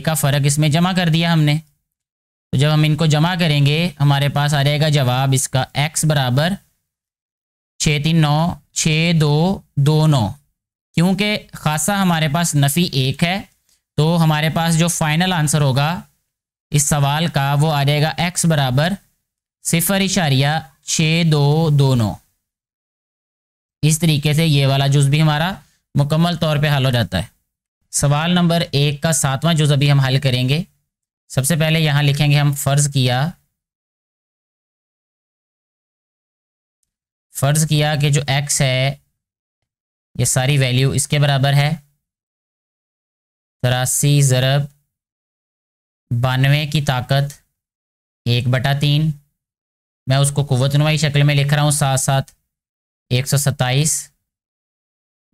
का फ़र्क इसमें जमा कर दिया हमने। तो जब हम इनको जमा करेंगे हमारे पास आ जाएगा जवाब इसका x बराबर 6396229। क्योंकि खासा हमारे पास नफ़ी 1 है तो हमारे पास जो फाइनल आंसर होगा इस सवाल का वो आ जाएगा x बराबर 0.6229। इस तरीके से ये वाला जुज़ भी हमारा मुकम्मल तौर पे हल हो जाता है। सवाल नंबर 1 का 7वां जुज़ अभी हम हल करेंगे। सबसे पहले यहाँ लिखेंगे हम फ़र्ज़ किया कि जो x है ये सारी वैल्यू इसके बराबर है 83 ज़रब 92 की ताकत 1/3। मैं उसको कुव्वतनुमाई शक्ल में लिख रहा हूँ, साथ साथ 127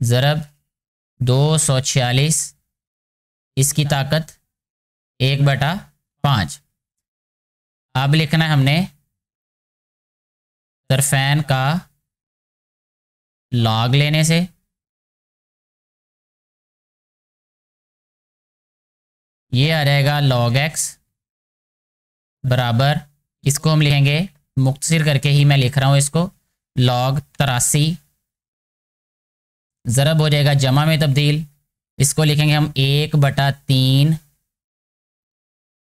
ज़रब 246 इसकी ताकत 1/5। अब लिखना है हमने तरफैन का लॉग लेने से, ये आ जाएगा log x बराबर, इसको हम लिखेंगे मुख्तसर करके ही मैं लिख रहा हूँ इसको, log 83 ज़रब हो जाएगा जमा में तब्दील, इसको लिखेंगे हम 1/3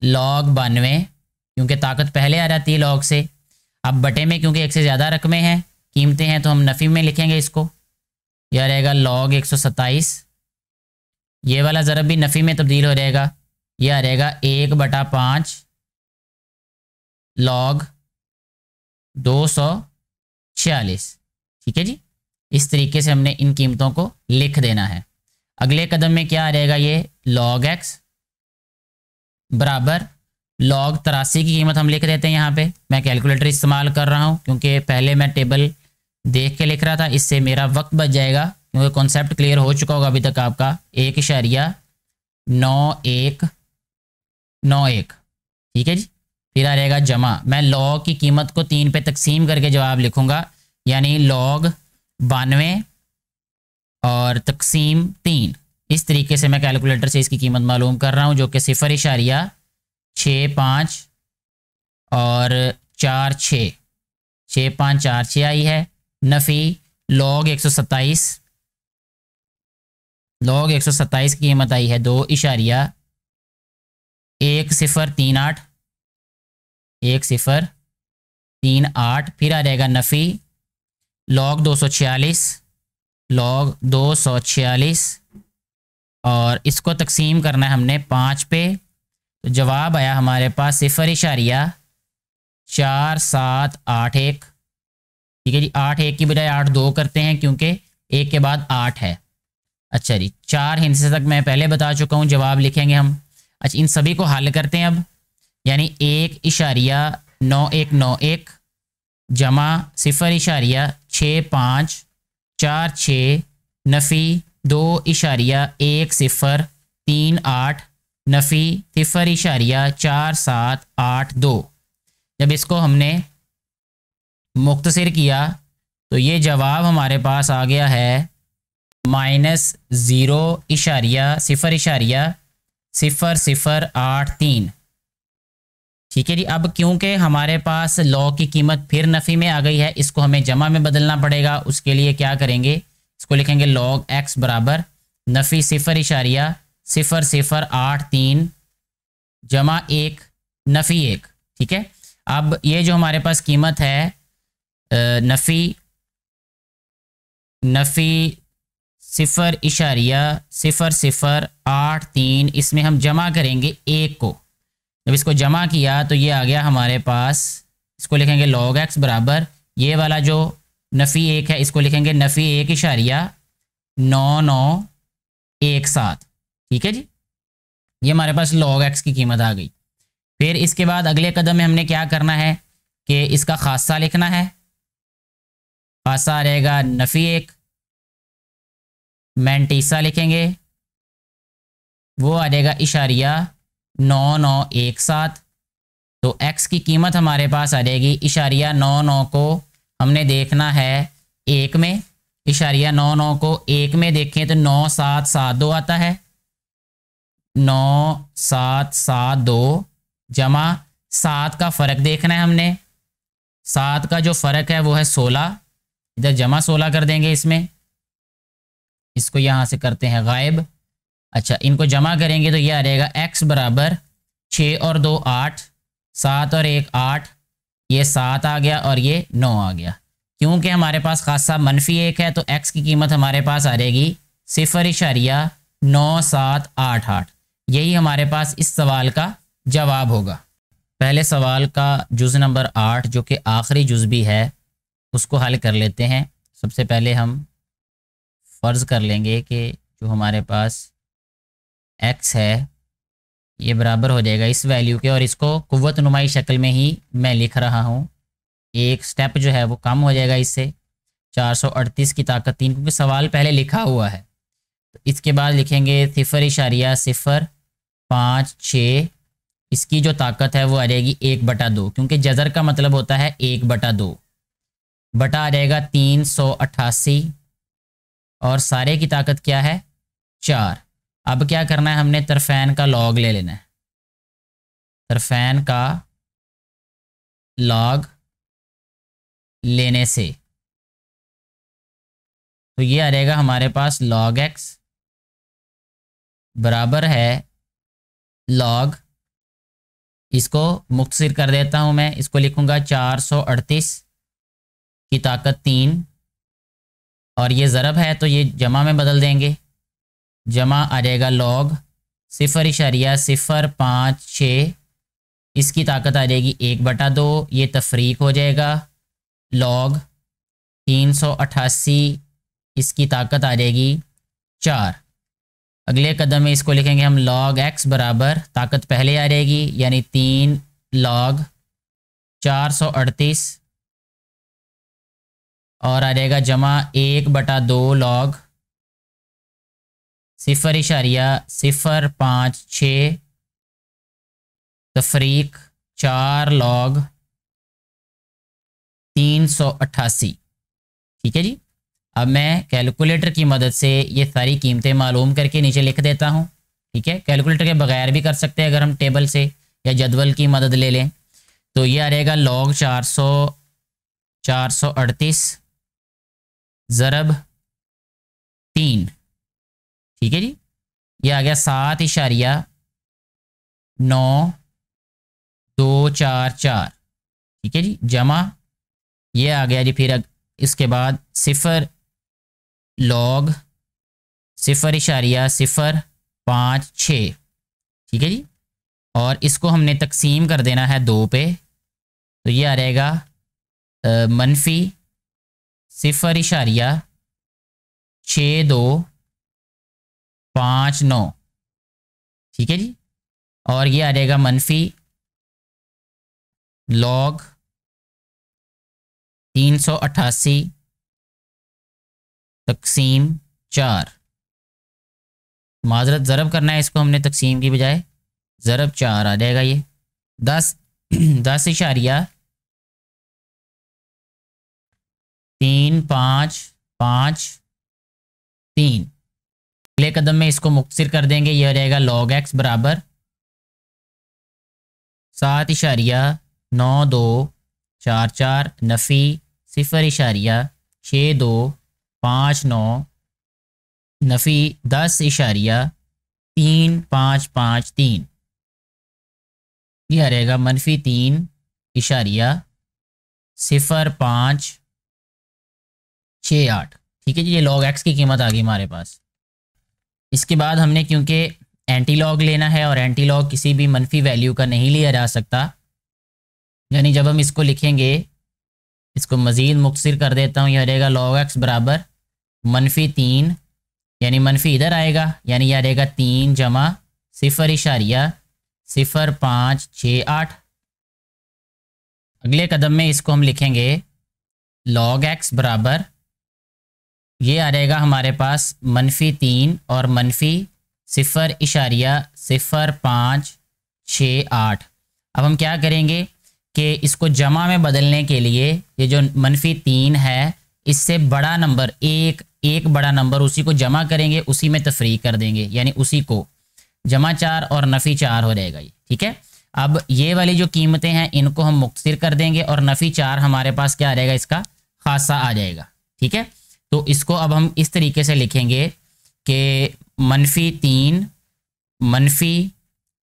log 92, क्योंकि ताकत पहले आ जाती है log से। अब बटे में क्योंकि एक से ज़्यादा रकमें हैं, कीमतें हैं, तो हम नफ़ी में लिखेंगे इसको, यह रहेगा log 127। ये वाला ज़रब भी नफ़ी में तब्दील हो जाएगा, यह आ जाएगा 1/5 log 246। ठीक है जी, इस तरीके से हमने इन कीमतों को लिख देना है। अगले कदम में क्या आ जाएगा, ये log x बराबर log 83 की कीमत हम लिख देते हैं। यहाँ पे मैं कैलकुलेटर इस्तेमाल कर रहा हूँ क्योंकि पहले मैं टेबल देख के लिख रहा था, इससे मेरा वक्त बच जाएगा क्योंकि कॉन्सेप्ट क्लियर हो चुका होगा अभी तक आपका। 1.9191, ठीक है जी। फिर आ जाएगा जमा, मैं लॉग की कीमत को 3 पे तकसीम करके जवाब लिखूंगा, यानी लॉग 92 और तकसीम 3। इस तरीके से मैं कैलकुलेटर से इसकी कीमत मालूम कर रहा हूँ, जो कि 0.65 और 46, 6546 आई है। नफ़ी लॉग 127, लॉग 127 की कीमत आई है 2.1038, 1038। फिर आ जाएगा नफ़ी लॉग 246, लॉग 246 और इसको तकसीम करना है हमने 5 पे, तो जवाब आया हमारे पास 0.4781। ठीक है जी, 8 1 की बजाय 8 2 करते हैं क्योंकि 1 के बाद 8 है। अच्छा जी, 4 हिस्से तक मैं पहले बता चुका हूँ, जवाब लिखेंगे हम। अच्छा, इन सभी को हल करते हैं अब, यानी 1.9191 जमा 0.6546 नफ़ी 2.1038 नफ़ी 0.4782। जब इसको हमने मुख्तसर किया तो ये जवाब हमारे पास आ गया है -0.0083। ठीक है जी। अब क्योंकि हमारे पास लॉग की कीमत फिर नफ़ी में आ गई है, इसको हमें जमा में बदलना पड़ेगा। उसके लिए क्या करेंगे, इसको लिखेंगे लॉग x बराबर नफ़ी 0.0083 जमा 1 नफ़ी 1। ठीक है, अब ये जो हमारे पास कीमत है नफ़ी 0.0083, इसमें हम जमा करेंगे 1 को। जब इसको जमा किया तो ये आ गया हमारे पास, इसको लिखेंगे log x बराबर ये वाला जो नफ़ी 1 है इसको लिखेंगे नफ़ी 1.9917। ठीक है जी, ये हमारे पास log x की कीमत आ गई। फिर इसके बाद अगले कदम में हमने क्या करना है कि इसका खासा लिखना है। खासा आ रहेगा नफ़ी 1, मैंटीसा लिखेंगे, वो आ जाएगा 0.9917। तो x की कीमत हमारे पास आ जाएगी 0.99 को हमने देखना है 1 में, 0.99 को 1 में देखें तो 9772 आता है, 9772 जमा 7 का फ़र्क देखना है हमने। 7 का जो फ़र्क है वो है 16, इधर जमा 16 कर देंगे इसमें, इसको यहाँ से करते हैं गायब। अच्छा, इनको जमा करेंगे तो ये आ जाएगा x बराबर 6 और 2 8, 7 और 1 8, ये 7 आ गया और ये 9 आ गया। क्योंकि हमारे पास खासा मनफी 1 है तो x की कीमत हमारे पास आ जाएगी 0.9788। यही हमारे पास इस सवाल का जवाब होगा। पहले सवाल का जुज़ नंबर 8 जो कि आखिरी जुज़ भी है उसको हल कर लेते हैं। सबसे पहले हम फ़र्ज़ कर लेंगे कि जो हमारे पास x है ये बराबर हो जाएगा इस वैल्यू के, और इसको कुव्वत नुमाई शक्ल में ही मैं लिख रहा हूँ। एक स्टेप जो है वो कम हो जाएगा इससे, 438 की ताकत 3, क्योंकि सवाल पहले लिखा हुआ है। तो इसके बाद लिखेंगे 0.056, इसकी जो ताकत है वो आ जाएगी 1/2, क्योंकि जज़र का मतलब होता है 1/2, बटा आ जाएगा 388 और सारे की ताकत क्या है 4। अब क्या करना है, हमने तरफैन का लॉग ले लेना है। तरफैन का लॉग लेने से तो ये आ जाएगा हमारे पास log x बराबर है log, इसको मुख्तसर कर देता हूँ मैं, इसको लिखूँगा 438 की ताकत 3, और ये ज़रब है तो ये जमा में बदल देंगे। जमा आ जाएगा log 0.056, इसकी ताकत आ जाएगी 1/2, ये तफरीक हो जाएगा। log 388, इसकी ताकत आ जाएगी 4। अगले कदम में इसको लिखेंगे हम log x बराबर, ताकत पहले आ जाएगी यानी 3 log 438 और आ जाएगा जमा 1/2 log 0.056 तफरीक 4 log 388। ठीक है जी। अब मैं कैलकुलेटर की मदद से ये सारी कीमतें मालूम करके नीचे लिख देता हूँ। ठीक है, कैलकुलेटर के बगैर भी कर सकते हैं अगर हम टेबल से या जदवल की मदद ले लें। तो ये आ रहेगा log 438 ज़रब 3। ठीक है जी, ये आ गया 7.9244। ठीक है जी, जमा ये आ गया जी। फिर इसके बाद 0 log 0.056। ठीक है जी, और इसको हमने तकसीम कर देना है 2 पे। तो ये आ रहेगा मनफी 0.6259। ठीक है जी, और ये आ जाएगा मनफी log 388 तकसीम 4। माजरत ज़रब करना है इसको हमने तकसीम की बजाय, ज़रब 4 आ जाएगा। ये 10.3553। अगले कदम में इसको मुख्तसर कर देंगे। यह रहेगा log x बराबर 7.9244 नफ़ी 0.6259 नफ़ी 10.3553। यह रहेगा मनफी 3.0568। ठीक है जी, ये log x की कीमत आ गई हमारे पास। इसके बाद हमने क्योंकि एंटी लॉग लेना है और एंटी लॉग किसी भी मनफी वैल्यू का नहीं लिया जा सकता, यानी जब हम इसको लिखेंगे, इसको मज़ीद मुख्तसर कर देता हूँ। यह रहेगा log x बराबर मनफी 3, यानी मनफी इधर आएगा, यानी यह रहेगा 3 जमा 0.0568। अगले कदम में इसको हम लिखेंगे log x बराबर, ये आ जाएगा हमारे पास मनफी 3 और मनफी 0.0568। अब हम क्या करेंगे कि इसको जमा में बदलने के लिए ये जो मनफी 3 है इससे बड़ा नंबर एक बड़ा नंबर उसी को जमा करेंगे, उसी में तफरीक कर देंगे, यानी उसी को जमा 4 और नफ़ी 4 हो जाएगा ये। ठीक है, अब ये वाली जो कीमतें हैं इनको हम मुख्तसर कर देंगे और नफ़ी 4 हमारे पास क्या आ जाएगा, इसका खासा आ जाएगा। ठीक है, तो इसको अब हम इस तरीके से लिखेंगे कि मनफी 3 मनफी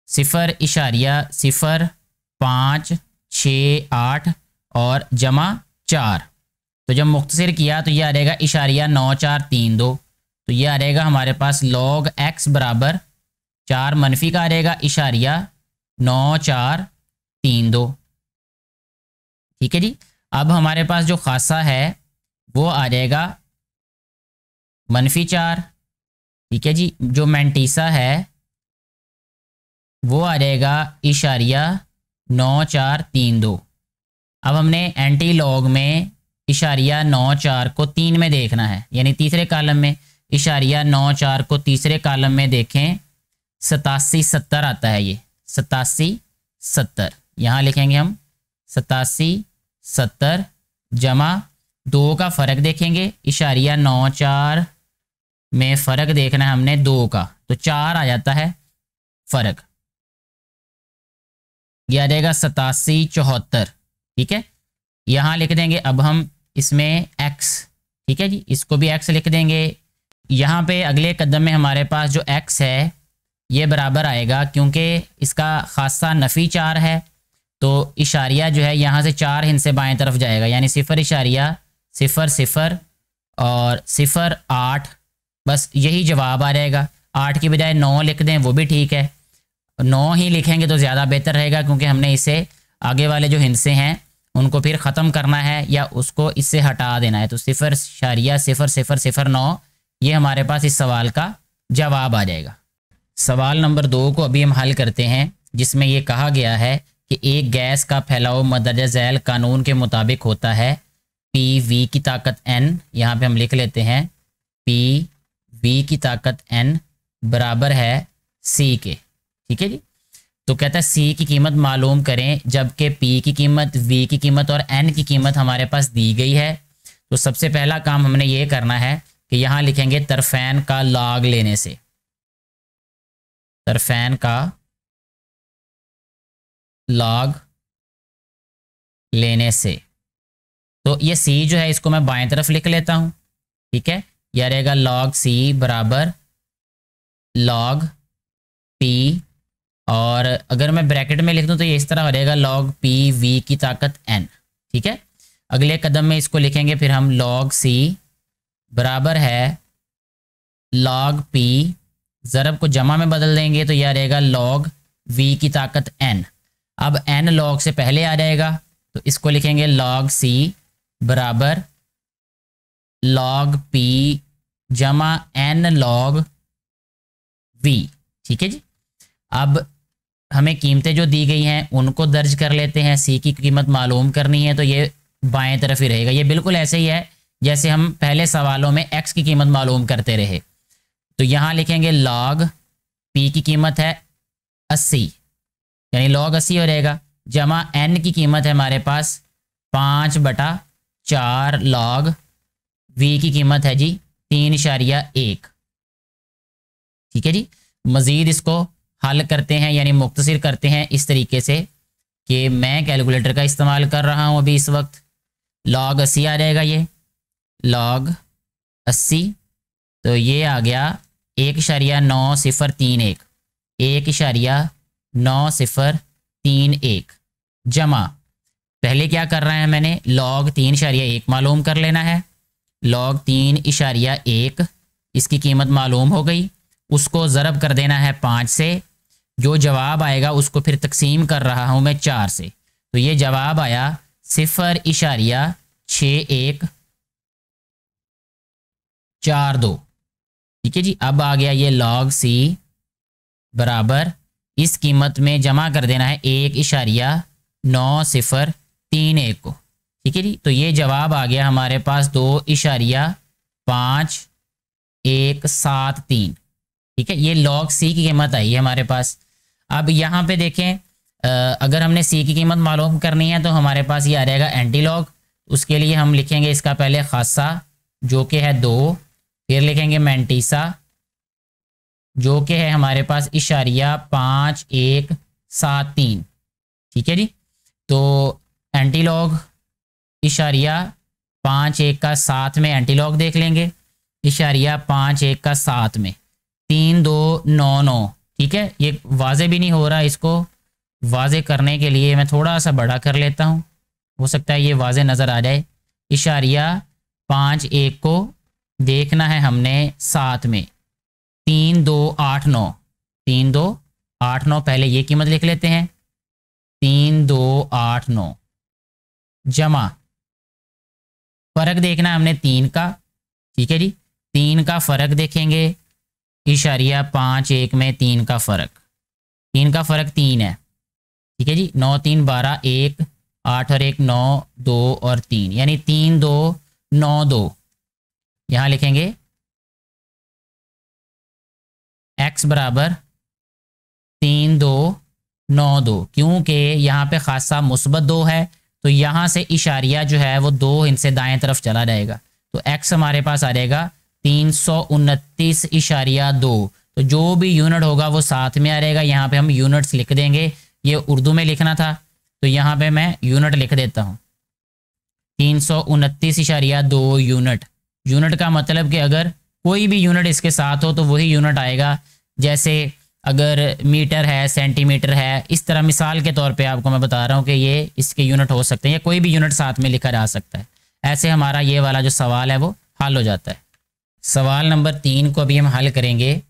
0.0568 और जमा 4। तो जब मुख्तसर किया तो ये आ रहेगा 0.9432। तो ये आ रहेगा हमारे पास log x बराबर 4 मनफी का आ रहेगा 0.9432। ठीक है जी, अब हमारे पास जो खासा है वो आ जाएगा मनफी 4। ठीक है जी, जो मैंटीसा है वो आ जाएगा 0.9432। अब हमने एंटी लॉग में 0.94 को 3 में देखना है, यानी तीसरे कॉलम में 0.94 को तीसरे कॉलम में देखें 8770 आता है। ये 8770 यहाँ लिखेंगे हम 8770 जमा 2 का फ़र्क देखेंगे। 0.94 में फ़र्क देखना है हमने 2 का, तो 4 आ जाता है फ़र्क। यह आ जाएगा 8774। ठीक है, यहाँ लिख देंगे अब हम इसमें x। ठीक है जी, इसको भी x लिख देंगे। यहाँ पे अगले कदम में हमारे पास जो x है ये बराबर आएगा, क्योंकि इसका खासा नफ़ी 4 है तो इशारिया जो है यहाँ से 4 हिस्से बाएं तरफ जाएगा, यानी 0.00 और 0.8। बस यही जवाब आ जाएगा। 8 की बजाय 9 लिख दें वो भी ठीक है, 9 ही लिखेंगे तो ज़्यादा बेहतर रहेगा, क्योंकि हमने इसे आगे वाले जो हिस्से हैं उनको फिर ख़त्म करना है या उसको इससे हटा देना है। तो 0.0009 ये हमारे पास इस सवाल का जवाब आ जाएगा। सवाल नंबर 2 को अभी हम हल करते हैं, जिसमें ये कहा गया है कि एक गैस का फैलाव मदरजा झैल कानून के मुताबिक होता है पी वी की ताकत n, यहाँ पे हम लिख लेते हैं पी वी की ताकत n बराबर है c के। ठीक है जी। तो कहता है c की कीमत मालूम करें, जबकि p की कीमत, v की कीमत और n की कीमत हमारे पास दी गई है। तो सबसे पहला काम हमने ये करना है कि यहाँ लिखेंगे तरफैन का लॉग लेने से, तरफैन का लॉग लेने से। तो ये c जो है इसको मैं बाएं तरफ लिख लेता हूँ। ठीक है, यह रहेगा log c बराबर log p, और अगर मैं ब्रैकेट में लिख दूँ तो ये इस तरह रहेगा log p v की ताकत n। ठीक है, अगले कदम में इसको लिखेंगे फिर हम log c बराबर है log p, ज़रब को जमा में बदल देंगे तो यह रहेगा log v की ताकत n। अब n log से पहले आ जाएगा तो इसको लिखेंगे log c बराबर log p जमा n log v। ठीक है जी। अब हमें कीमतें जो दी गई हैं उनको दर्ज कर लेते हैं। c की कीमत मालूम करनी है तो ये बाएं तरफ ही रहेगा। ये बिल्कुल ऐसे ही है जैसे हम पहले सवालों में x की कीमत मालूम करते रहे। तो यहाँ लिखेंगे log p की कीमत है 80, यानी log 80 हो रहेगा, जमा n की कीमत है हमारे पास 5/4 log v की कीमत है जी 3.1। ठीक है जी। मज़ीद इसको हल करते हैं यानी मुख्तसर करते हैं इस तरीके से कि मैं कैलकुलेटर का इस्तेमाल कर रहा हूँ अभी इस वक्त। log 80 आ जाएगा, ये log 80, तो ये आ गया 1.9031, 1.9031 जमा, पहले क्या कर रहे हैं मैंने log 3.1 मालूम कर लेना है। log 3.1 इसकी कीमत मालूम हो गई, उसको ज़रब कर देना है 5 से, जो जवाब आएगा उसको फिर तकसीम कर रहा हूँ मैं 4 से, तो ये जवाब आया 0.6142। ठीक है जी। अब आ गया ये log c बराबर इस कीमत में जमा कर देना है 1.9031 को। ठीक है जी। तो ये जवाब आ गया हमारे पास 2.5173। ठीक है, ये log c की कीमत आई है हमारे पास। अब यहाँ पे देखें, अगर हमने c की कीमत मालूम करनी है तो हमारे पास ये आ जाएगा एंटी लॉग। उसके लिए हम लिखेंगे इसका पहले खासा जो कि है 2, फिर लिखेंगे मैंटीसा जो कि है हमारे पास 5173। ठीक है जी। तो एंटी लॉग 51 का 7 में एंटी लॉग देख लेंगे, 51 का 7 में 3299। ठीक है, ये वाजे भी नहीं हो रहा, इसको वाजे करने के लिए मैं थोड़ा सा बड़ा कर लेता हूँ, हो सकता है ये वाजे नज़र आ जाए। 51 को देखना है हमने 7 में, 3289, 3289, पहले ये कीमत लिख लेते हैं 3289 जमा, फ़र्क देखना है हमने 3 का। ठीक है जी, 3 का फ़र्क देखेंगे, 51 में 3 का फ़र्क, 3 का फ़र्क 3 है। ठीक है जी, 9 3 12, 1 8 और 1 9 2 और 3, यानी 3292। यहाँ लिखेंगे x बराबर 3292, क्योंकि यहाँ पे खासा मुस्बत 2 है तो यहाँ से इशारिया जो है वो 2 इनसे दाएं तरफ चला जाएगा, तो x हमारे पास आ जाएगा 329.2। तो जो भी यूनिट होगा वो साथ में आ रहेगा। यहाँ पे हम यूनिट्स लिख देंगे, ये उर्दू में लिखना था तो यहाँ पे मैं यूनिट लिख देता हूँ 329.2 यूनिट। यूनिट का मतलब कि अगर कोई भी यूनिट इसके साथ हो तो वही यूनिट आएगा, जैसे अगर मीटर है, सेंटीमीटर है, इस तरह मिसाल के तौर पे आपको मैं बता रहा हूँ कि ये इसके यूनिट हो सकते हैं या कोई भी यूनिट साथ में लिखा जा सकता है। ऐसे हमारा ये वाला जो सवाल है वो हल हो जाता है। सवाल नंबर 3 को अभी हम हल करेंगे।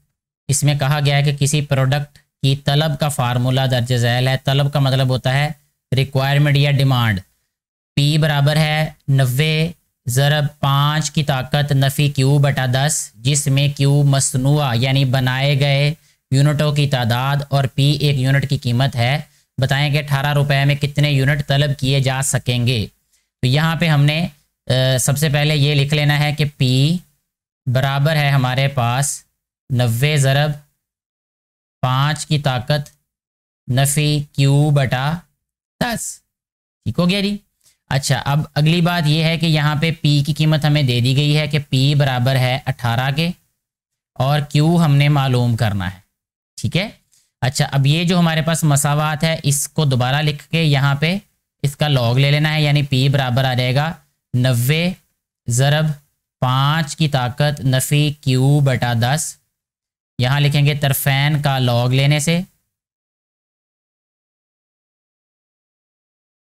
इसमें कहा गया है कि किसी प्रोडक्ट की तलब का फार्मूला दर्ज झैल है। तलब का मतलब होता है रिक्वायरमेंट या डिमांड। P बराबर है 90 ज़रब 5 की ताकत नफ़ी Q/10, जिसमें Q मसनूआ यानी बनाए गए यूनिटों की तादाद और P एक यूनिट की कीमत है। बताएं कि 18 रुपए में कितने यूनिट तलब किए जा सकेंगे। तो यहाँ पे हमने सबसे पहले ये लिख लेना है कि P बराबर है हमारे पास 90 ज़रब 5 की ताकत नफ़ी Q बटा 10। ठीक हो गया जी। अच्छा, अब अगली बात यह है कि यहाँ पे P की कीमत हमें दे दी गई है कि P बराबर है 18 के और Q हमने मालूम करना है। ठीक है। अच्छा, अब ये जो हमारे पास मसावात है इसको दोबारा लिख के यहाँ पे इसका लॉग ले लेना है, यानी P बराबर आ जाएगा 90 ज़रब 5 की ताकत नफ़ी Q बटा 10। यहाँ लिखेंगे तरफैन का लॉग लेने से,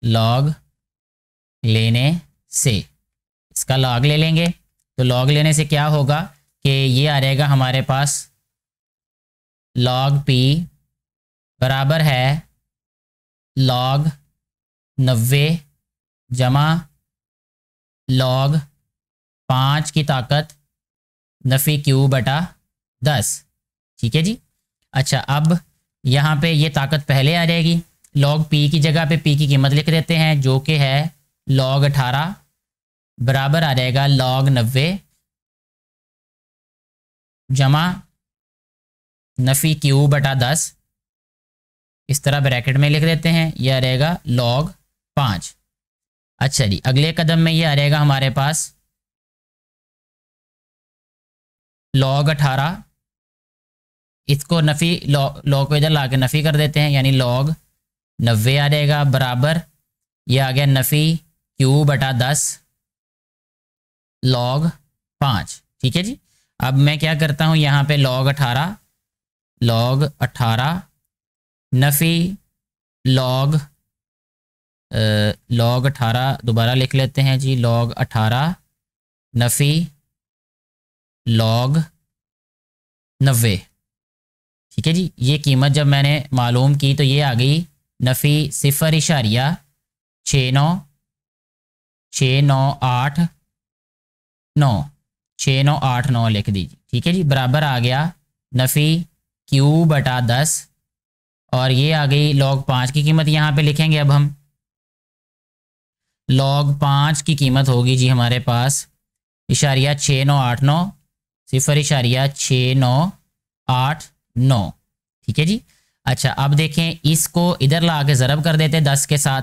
लॉग लेने से इसका लॉग ले लेंगे तो लॉग लेने से क्या होगा कि ये आ जाएगा हमारे पास लॉग P बराबर है लॉग 90 जमा लॉग 5 की ताकत नफ़ी Q बटा 10। ठीक है जी। अच्छा, अब यहाँ पे ये ताकत पहले आ जाएगी, लॉग P की जगह पे P की कीमत लिख देते हैं जो कि है लॉग 18 बराबर आ जाएगा लॉग 90 जमा नफ़ी Q बटा 10। इस तरह ब्रैकेट में लिख देते हैं, यह आ रहेगा लॉग 5। अच्छा जी, अगले कदम में ये आ रहेगा हमारे पास लॉग 18, इसको नफ़ी लॉग को इधर ला के नफ़ी कर देते हैं, यानी लॉग 90 आ जाएगा बराबर ये आ गया नफ़ी Q बटा 10 लॉग 5। ठीक है जी। अब मैं क्या करता हूँ, यहाँ पे लॉग 18 नफ़ी लॉग 18 दोबारा लिख लेते हैं जी, लॉग 18 नफ़ी लॉग 90। ठीक है जी। ये कीमत जब मैंने मालूम की तो ये आ गई नफ़ी 0.6989 लिख दीजिए। ठीक है जी, बराबर आ गया नफ़ी Q बटा 10 और ये आ गई लॉग 5 की कीमत। यहाँ पे लिखेंगे अब हम लॉग 5 की कीमत होगी जी हमारे पास 0.6989 0.6989। ठीक है जी। अच्छा, अब देखें इसको इधर ला के ज़रब कर देते 10 के साथ,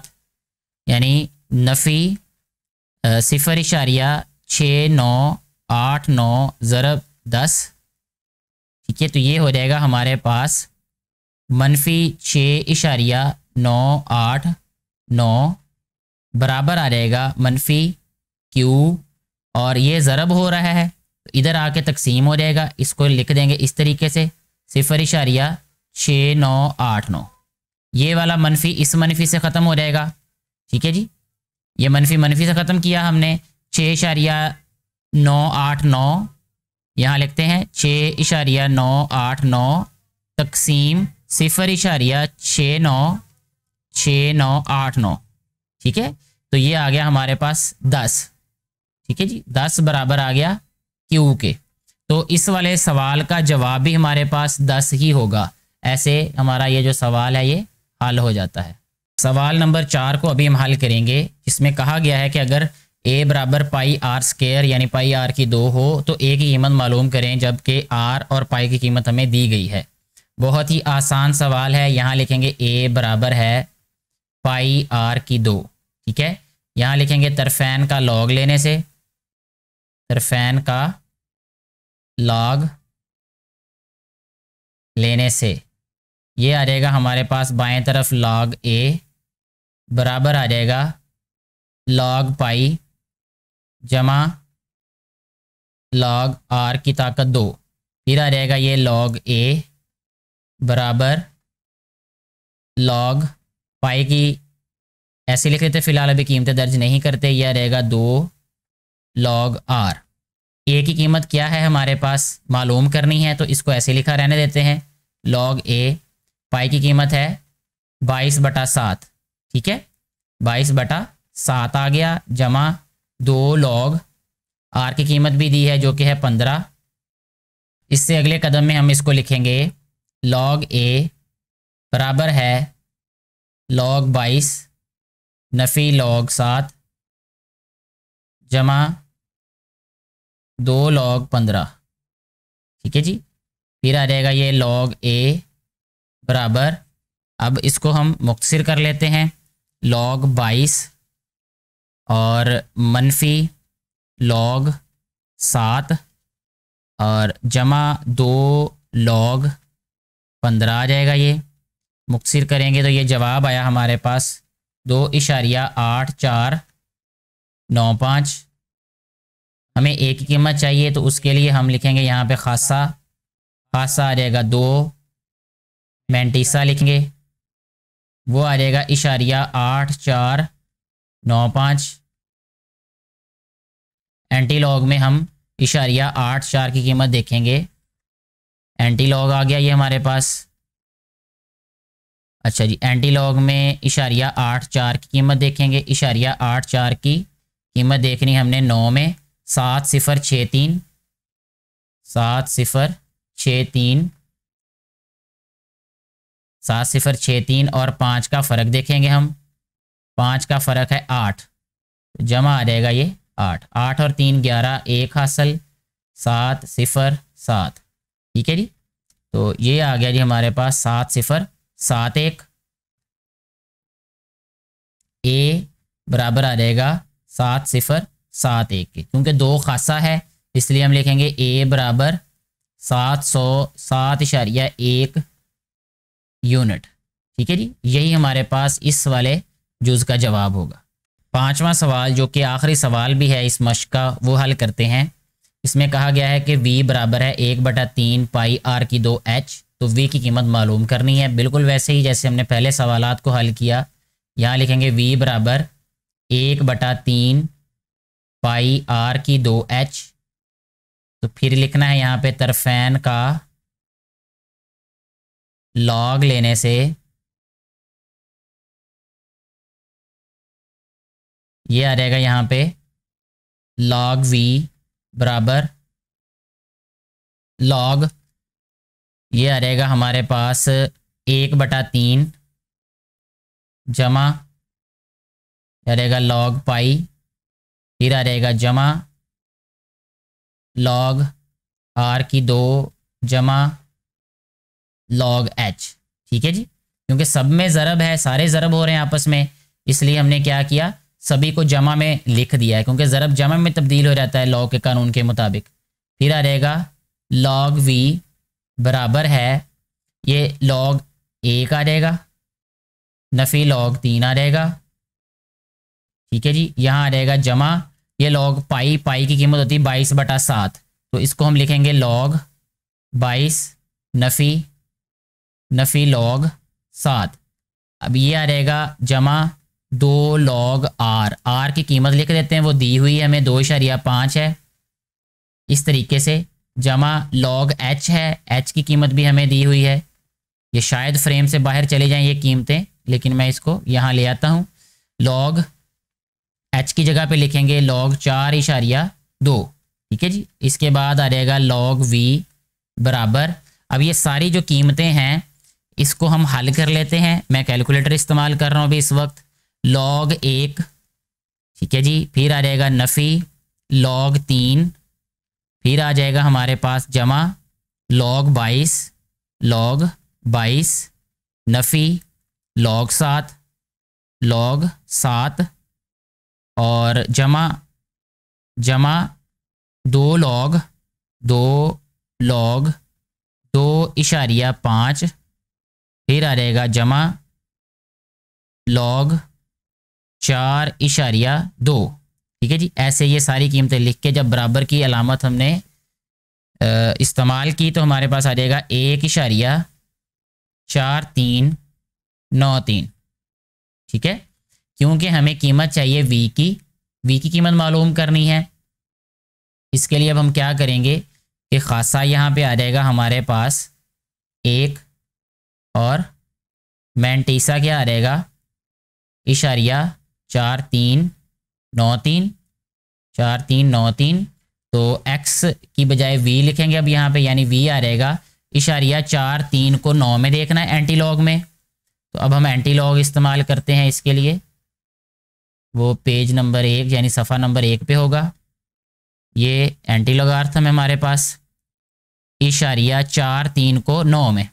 यानी नफ़ी 0.6989 ज़रब 10। ठीक है, तो ये हो जाएगा हमारे पास मनफी 6.989 बराबर आ जाएगा मनफी Q और ये ज़रब हो रहा है तो इधर आके तकसीम हो जाएगा। इसको लिख देंगे इस तरीके से 0.6989। ये वाला मनफी इस मनफी से ख़त्म हो जाएगा। ठीक है जी, ये मनफी से ख़त्म किया हमने। 6.989 यहाँ लिखते हैं 6.989 तकसीम 0.6989। ठीक है, तो ये आ गया हमारे पास 10। ठीक है जी, 10 बराबर आ गया Q के। तो इस वाले सवाल का जवाब भी हमारे पास 10 ही होगा। ऐसे हमारा ये जो सवाल है ये हल हो जाता है। सवाल नंबर 4 को अभी हम हल करेंगे, जिसमें कहा गया है कि अगर a बराबर पाई आर स्क्वायर यानी पाई आर की 2 हो तो a की कीमत मालूम करें, जबकि r और पाई की कीमत हमें दी गई है। बहुत ही आसान सवाल है। यहाँ लिखेंगे a बराबर है पाई आर की 2। ठीक है, यहाँ लिखेंगे तरफैन का लॉग लेने से, तरफैन का लॉग लेने से ये आ जाएगा हमारे पास बाएं तरफ लॉग a बराबर आ जाएगा लॉग पाई जमा लॉग r की ताकत 2। फिर आ जाएगा ये लॉग a बराबर लॉग पाई की ऐसे लिख लेते, फिलहाल अभी कीमतें दर्ज नहीं करते। यह रहेगा 2 लॉग r। a की कीमत क्या है हमारे पास मालूम करनी है तो इसको ऐसे लिखा रहने देते हैं लॉग a। पाई की कीमत है 22 बटा 7। ठीक है, 22 बटा 7 आ गया जमा 2 लॉग r की कीमत भी दी है जो कि है 15। इससे अगले कदम में हम इसको लिखेंगे लॉग a बराबर है लॉग 22 नफ़ी लॉग 7 जमा 2 log 15, ठीक है जी। फिर आ जाएगा ये log a बराबर, अब इसको हम मुख्तसर कर लेते हैं, log 22 और मनफी log 7 और जमा 2 log 15 आ जाएगा। ये मुख्तसर करेंगे तो ये जवाब आया हमारे पास 2.8495। हमें ए की कीमत चाहिए तो उसके लिए हम लिखेंगे यहाँ पे खासा आ जाएगा 2, मैंटीसा लिखेंगे, वो आ जाएगा 8495। एंटी लॉग में हम 84 की कीमत देखेंगे, एंटी लॉग आ गया ये हमारे पास। अच्छा जी, एंटी लॉग में 84 की कीमत देखेंगे, 84 की कीमत देखनी हमने 9 में 7063 7063 और 5 का फ़र्क देखेंगे हम, 5 का फ़र्क है 8, जमा आ जाएगा ये 8 और 3 11, 1 हासिल 707, ठीक है जी। तो ये आ गया जी हमारे पास 7071। ए बराबर आ जाएगा 7071 के, क्योंकि 2 खासा है इसलिए हम लिखेंगे ए बराबर 707.1 यूनिट, ठीक है जी। यही हमारे पास इस वाले जुज़ का जवाब होगा। 5वां सवाल जो कि आखिरी सवाल भी है इस मश्क का, वो हल करते हैं। इसमें कहा गया है कि v बराबर है 1/3 पाई r की 2h, तो v की कीमत मालूम करनी है। बिल्कुल वैसे ही जैसे हमने पहले सवालात को हल किया, यहाँ लिखेंगे v बराबर 1/3 पाई r की 2h, तो फिर लिखना है यहाँ पे तरफैन का लॉग लेने से ये आ जाएगा यहाँ पे log v बराबर log, ये आ जाएगा हमारे पास 1/3 जमा आ जाएगा log पाई, फिर आ जाएगा जमा log r की 2 जमा log h, ठीक है जी। क्योंकि सब में ज़रब है, सारे ज़रब हो रहे हैं आपस में, इसलिए हमने क्या किया, सभी को जमा में लिख दिया है, क्योंकि ज़रब जमा में तब्दील हो जाता है लॉग के कानून के मुताबिक। फिर आ जाएगा log v बराबर है, ये log 1 आ जाएगा, नफ़ी log 3 आ जाएगा, ठीक है जी। यहाँ आ जाएगा जमा, ये log पाई की कीमत होती है 22/7, तो इसको हम लिखेंगे log 22 नफ़ी log 7। अब ये आ जाएगा जमा 2 log r की कीमत लिख देते हैं, वो दी हुई है हमें 2.5 है, इस तरीके से जमा log h है, h की कीमत भी हमें दी हुई है। ये शायद फ्रेम से बाहर चले जाएं ये कीमतें, लेकिन मैं इसको यहाँ ले आता हूँ। log h की जगह पे लिखेंगे log 4.2, ठीक है जी। इसके बाद आ जाएगा log v बराबर, अब ये सारी जो कीमतें हैं इसको हम हल कर लेते हैं, मैं कैलकुलेटर इस्तेमाल कर रहा हूँ अभी इस वक्त। log 1, ठीक है जी, फिर आ जाएगा नफ़ी log 3, फिर आ जाएगा हमारे पास जमा log 22 नफ़ी log 7 और जमा 2 log 2.5, फिर आ जाएगा जमा log 4.2, ठीक है जी। ऐसे ये सारी कीमतें लिख के जब बराबर की अलामत हमने इस्तेमाल की तो हमारे पास आ जाएगा 1.4393, ठीक है। क्योंकि हमें कीमत चाहिए v की कीमत मालूम करनी है। इसके लिए अब हम क्या करेंगे कि खासा यहाँ पे आ जाएगा हमारे पास 1 और मैंटीसा क्या आ जाएगा 4393, तो x की बजाय v लिखेंगे अब यहाँ पे, यानी v आ जाएगा 43 को 9 में देखना है एंटी लॉग में। तो अब हम एंटी लॉग इस्तेमाल करते हैं इसके लिए, वो पेज नंबर 1 यानी सफ़ा नंबर 1 पे होगा। ये एंटी लॉगरिथम है हमारे पास। इशारिया 4 3 को 9 में,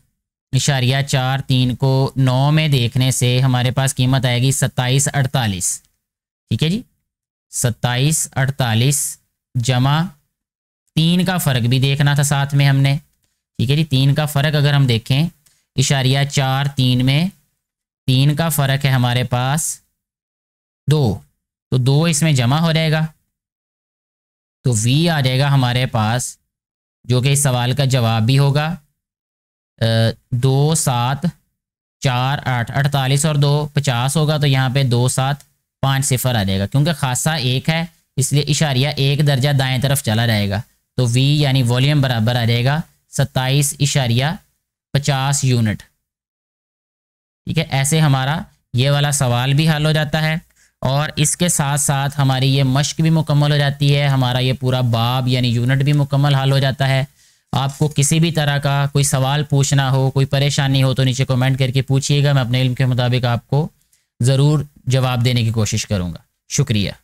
इशारिया 4 3 को 9 में देखने से हमारे पास कीमत आएगी 2748। ठीक है जी, 2748 जमा 3 का फ़र्क भी देखना था साथ में हमने। ठीक है जी, 3 का फ़र्क अगर हम देखें इशारिया 4 3 में 3 का फ़र्क है हमारे पास 2, तो 2 इसमें जमा हो जाएगा, तो v आ जाएगा हमारे पास, जो कि इस सवाल का जवाब भी होगा 2 7 4 8 48 और 2 50 होगा, तो यहाँ पे 2 7 5 0 आ जाएगा। क्योंकि खासा 1 है इसलिए इशारिया 1 दर्जा दाएं तरफ चला जाएगा, तो v यानी वॉल्यूम बराबर आ जाएगा 27.50 यूनिट। ठीक है, ऐसे हमारा ये वाला सवाल भी हल हो जाता है और इसके साथ साथ हमारी ये मश्क भी मुकम्मल हो जाती है, हमारा ये पूरा बाब यानी यूनिट भी मुकम्मल हल हो जाता है। आपको किसी भी तरह का कोई सवाल पूछना हो, कोई परेशानी हो तो नीचे कमेंट करके पूछिएगा, मैं अपने इल्म के मुताबिक आपको ज़रूर जवाब देने की कोशिश करूँगा। शुक्रिया।